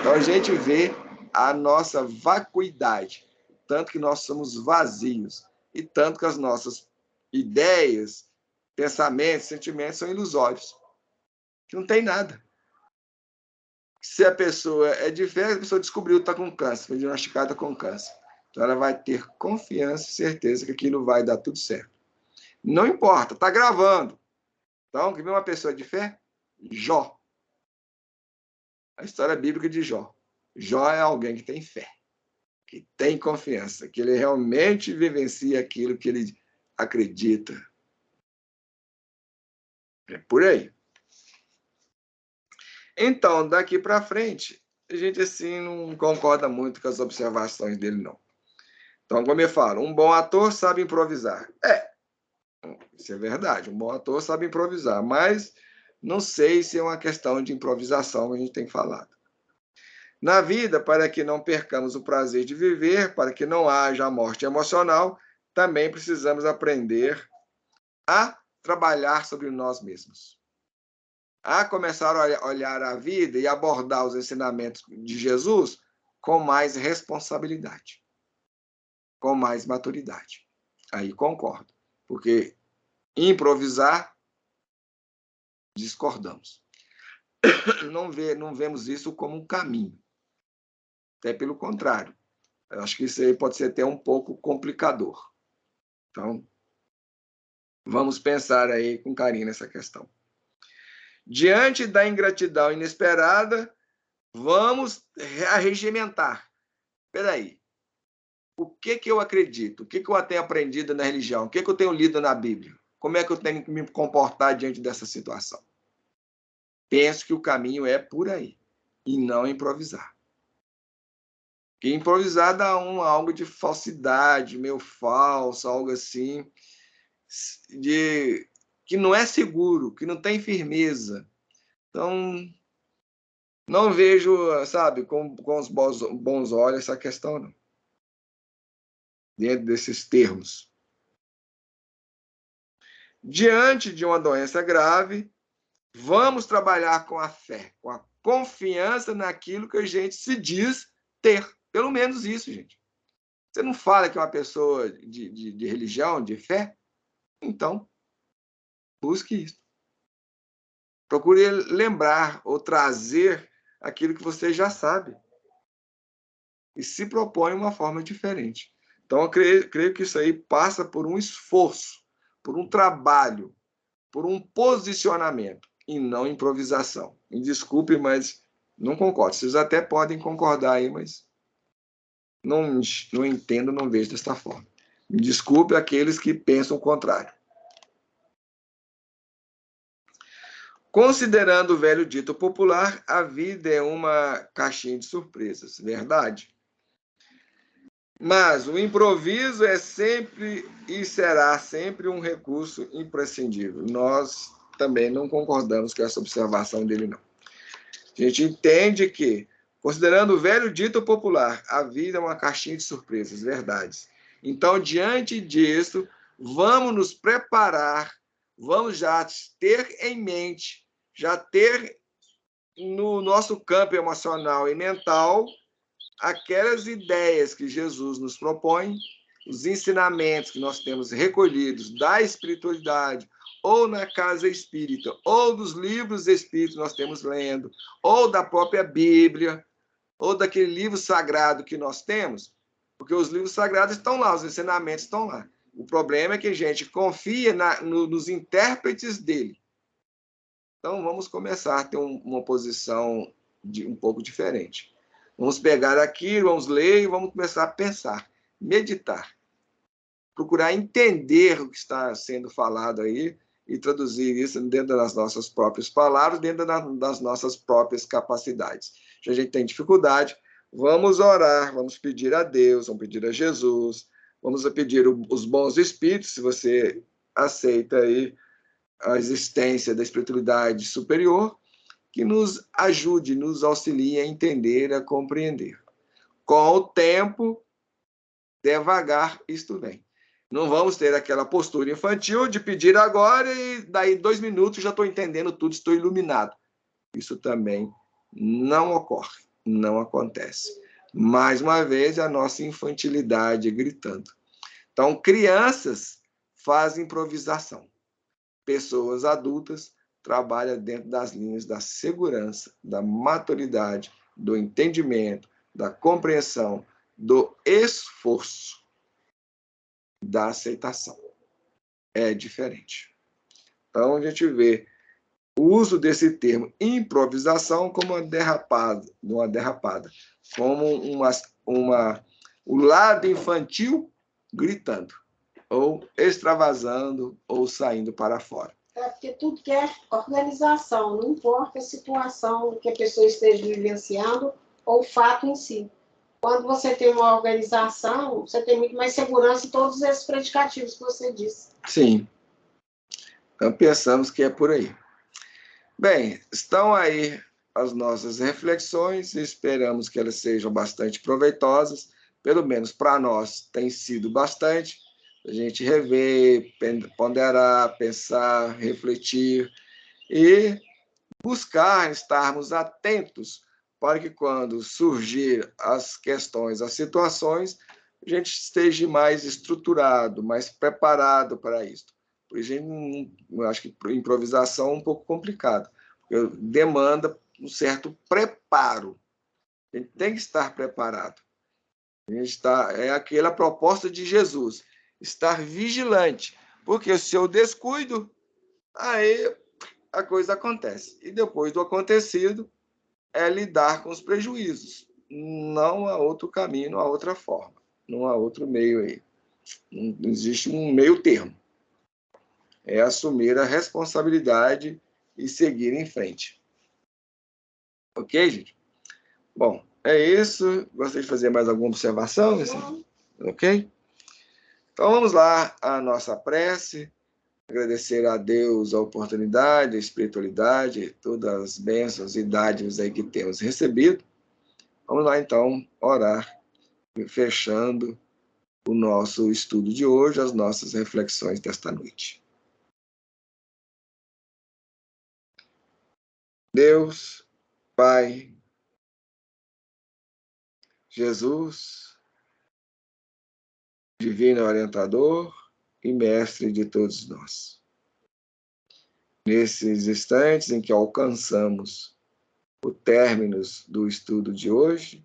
Speaker 1: Então, a gente vê a nossa vacuidade, tanto que nós somos vazios, e tanto que as nossas ideias, pensamentos, sentimentos são ilusórios, que não tem nada. Se a pessoa é de fé, a pessoa descobriu que está com câncer, foi diagnosticada com câncer. Então, ela vai ter confiança e certeza que aquilo vai dar tudo certo. Não importa, está gravando. Então, que vê uma pessoa de fé? Jó. A história bíblica de Jó. Jó é alguém que tem fé, que tem confiança, que ele realmente vivencia aquilo que ele acredita. É por aí. Então, daqui para frente, a gente assim não concorda muito com as observações dele, não. Então, como eu falo, um bom ator sabe improvisar. Isso é verdade, um bom ator sabe improvisar, mas não sei se é uma questão de improvisação que a gente tem falado. Na vida, para que não percamos o prazer de viver, para que não haja a morte emocional, também precisamos aprender a trabalhar sobre nós mesmos. A começar a olhar a vida e abordar os ensinamentos de Jesus com mais responsabilidade, com mais maturidade. Aí concordo, porque improvisar, discordamos. Não vemos isso como um caminho. Até pelo contrário. Eu acho que isso aí pode ser até um pouco complicador. Então, vamos pensar aí com carinho nessa questão. Diante da ingratidão inesperada, vamos arregimentar. Espera aí. O que eu acredito? O que eu tenho aprendido na religião? O que eu tenho lido na Bíblia? Como é que eu tenho que me comportar diante dessa situação? Penso que o caminho é por aí, e não improvisar. Porque improvisar dá algo de falsidade, meio falso, algo assim, que não é seguro, que não tem firmeza. Então, não vejo, sabe, com os bons olhos essa questão, não. Dentro desses termos. Diante de uma doença grave, vamos trabalhar com a fé, com a confiança naquilo que a gente se diz ter. Pelo menos isso, gente. Você não fala que é uma pessoa de religião, de fé? Então, busque isso. Procure lembrar ou trazer aquilo que você já sabe. E se propõe uma forma diferente. Então, eu creio que isso aí passa por um esforço, por um trabalho, por um posicionamento, e não improvisação. Me desculpe, mas não concordo. Vocês até podem concordar aí, mas não entendo, não vejo desta forma. Me desculpe aqueles que pensam o contrário. Considerando o velho dito popular, a vida é uma caixinha de surpresas, verdade? Mas o improviso é sempre e será sempre um recurso imprescindível. Nós também não concordamos com essa observação dele, não. A gente entende que, considerando o velho dito popular, a vida é uma caixinha de surpresas, verdades. Então, diante disso, vamos nos preparar, vamos já ter em mente, já ter no nosso campo emocional e mental aquelas ideias que Jesus nos propõe, os ensinamentos que nós temos recolhidos da espiritualidade, ou na casa espírita, ou dos livros espíritos que nós temos lendo, ou da própria Bíblia, ou daquele livro sagrado que nós temos, Porque os livros sagrados estão lá, os ensinamentos estão lá. O problema é que a gente confia nos intérpretes dele. Então, vamos começar a ter uma posição um pouco diferente. Vamos pegar aquilo, vamos ler e vamos começar a pensar, meditar. Procurar entender o que está sendo falado aí e traduzir isso dentro das nossas próprias palavras, dentro das nossas próprias capacidades. Se a gente tem dificuldade, vamos orar, vamos pedir a Deus, vamos pedir a Jesus, vamos pedir os bons espíritos, se você aceita aí a existência da espiritualidade superior, que nos ajude, nos auxilie a entender, a compreender. Com o tempo, devagar, isto vem. Não vamos ter aquela postura infantil de pedir agora e daí 2 minutos já estou entendendo tudo, estou iluminado. Isso também não ocorre, não acontece. Mais uma vez, a nossa infantilidade gritando. Então, crianças fazem improvisação. Pessoas adultas trabalham dentro das linhas da segurança, da maturidade, do entendimento, da compreensão, do esforço, da aceitação. É diferente. Então, a gente vê o uso desse termo improvisação como uma derrapada, como o lado infantil gritando, ou extravasando, ou saindo para fora.
Speaker 2: É porque tudo que é organização, não importa a situação que a pessoa esteja vivenciando ou o fato em si. Quando você tem uma organização, você tem muito mais segurança em todos esses predicativos que você disse.
Speaker 1: Sim. Então, pensamos que é por aí. Bem, estão aí as nossas reflexões, esperamos que elas sejam bastante proveitosas, pelo menos para nós tem sido bastante, a gente rever, ponderar, pensar, refletir e buscar estarmos atentos para que quando surgir as questões, as situações, a gente esteja mais estruturado, mais preparado para isso. Por isso, eu acho que improvisação é um pouco complicado, porque demanda um certo preparo. A gente tem que estar preparado. É aquela proposta de Jesus, estar vigilante, porque se eu descuido, aí a coisa acontece. E depois do acontecido, é lidar com os prejuízos. Não há outro caminho, não há outra forma, não há outro meio aí. Não existe um meio termo. É assumir a responsabilidade e seguir em frente. Ok, gente? Bom, é isso. Gostaria de fazer mais alguma observação? Assim? Ok? Então vamos lá, a nossa prece. Agradecer a Deus a oportunidade, a espiritualidade, todas as bênçãos e dádivas aí que temos recebido. Vamos lá, então, orar, fechando o nosso estudo de hoje, as nossas reflexões desta noite. Deus, Pai, Jesus, Divino Orientador e Mestre de todos nós. Nesses instantes em que alcançamos o término do estudo de hoje,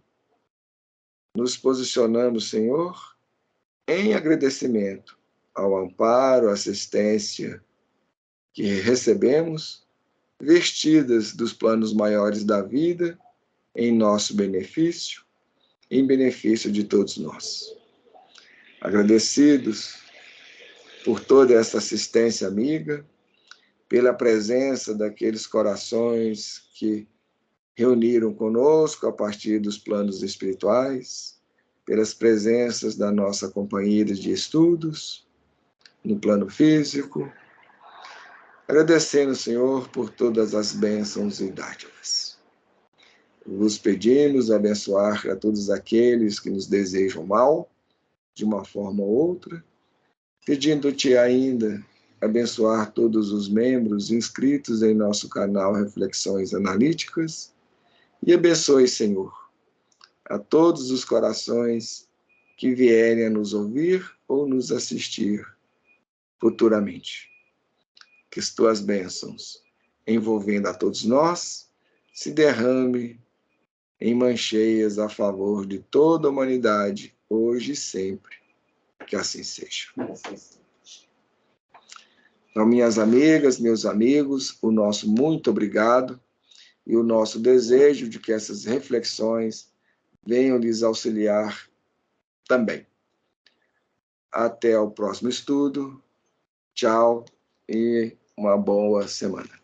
Speaker 1: nos posicionamos, Senhor, em agradecimento ao amparo, assistência que recebemos, vestidas dos planos maiores da vida, em nosso benefício, em benefício de todos nós. Agradecidos por toda essa assistência amiga, pela presença daqueles corações que reuniram conosco a partir dos planos espirituais, pelas presenças da nossa companheira de estudos, no plano físico, agradecendo, Senhor, por todas as bênçãos e dádivas. Vos pedimos abençoar a todos aqueles que nos desejam mal, de uma forma ou outra, pedindo-te ainda abençoar todos os membros inscritos em nosso canal Reflexões Analíticas e abençoe, Senhor, a todos os corações que vierem a nos ouvir ou nos assistir futuramente. Que as tuas bênçãos, envolvendo a todos nós, se derrame em mancheias a favor de toda a humanidade hoje e sempre. Que assim seja.
Speaker 2: Assim seja.
Speaker 1: Então, minhas amigas, meus amigos, o nosso muito obrigado e o nosso desejo de que essas reflexões venham lhes auxiliar também. Até o próximo estudo. Tchau e uma boa semana.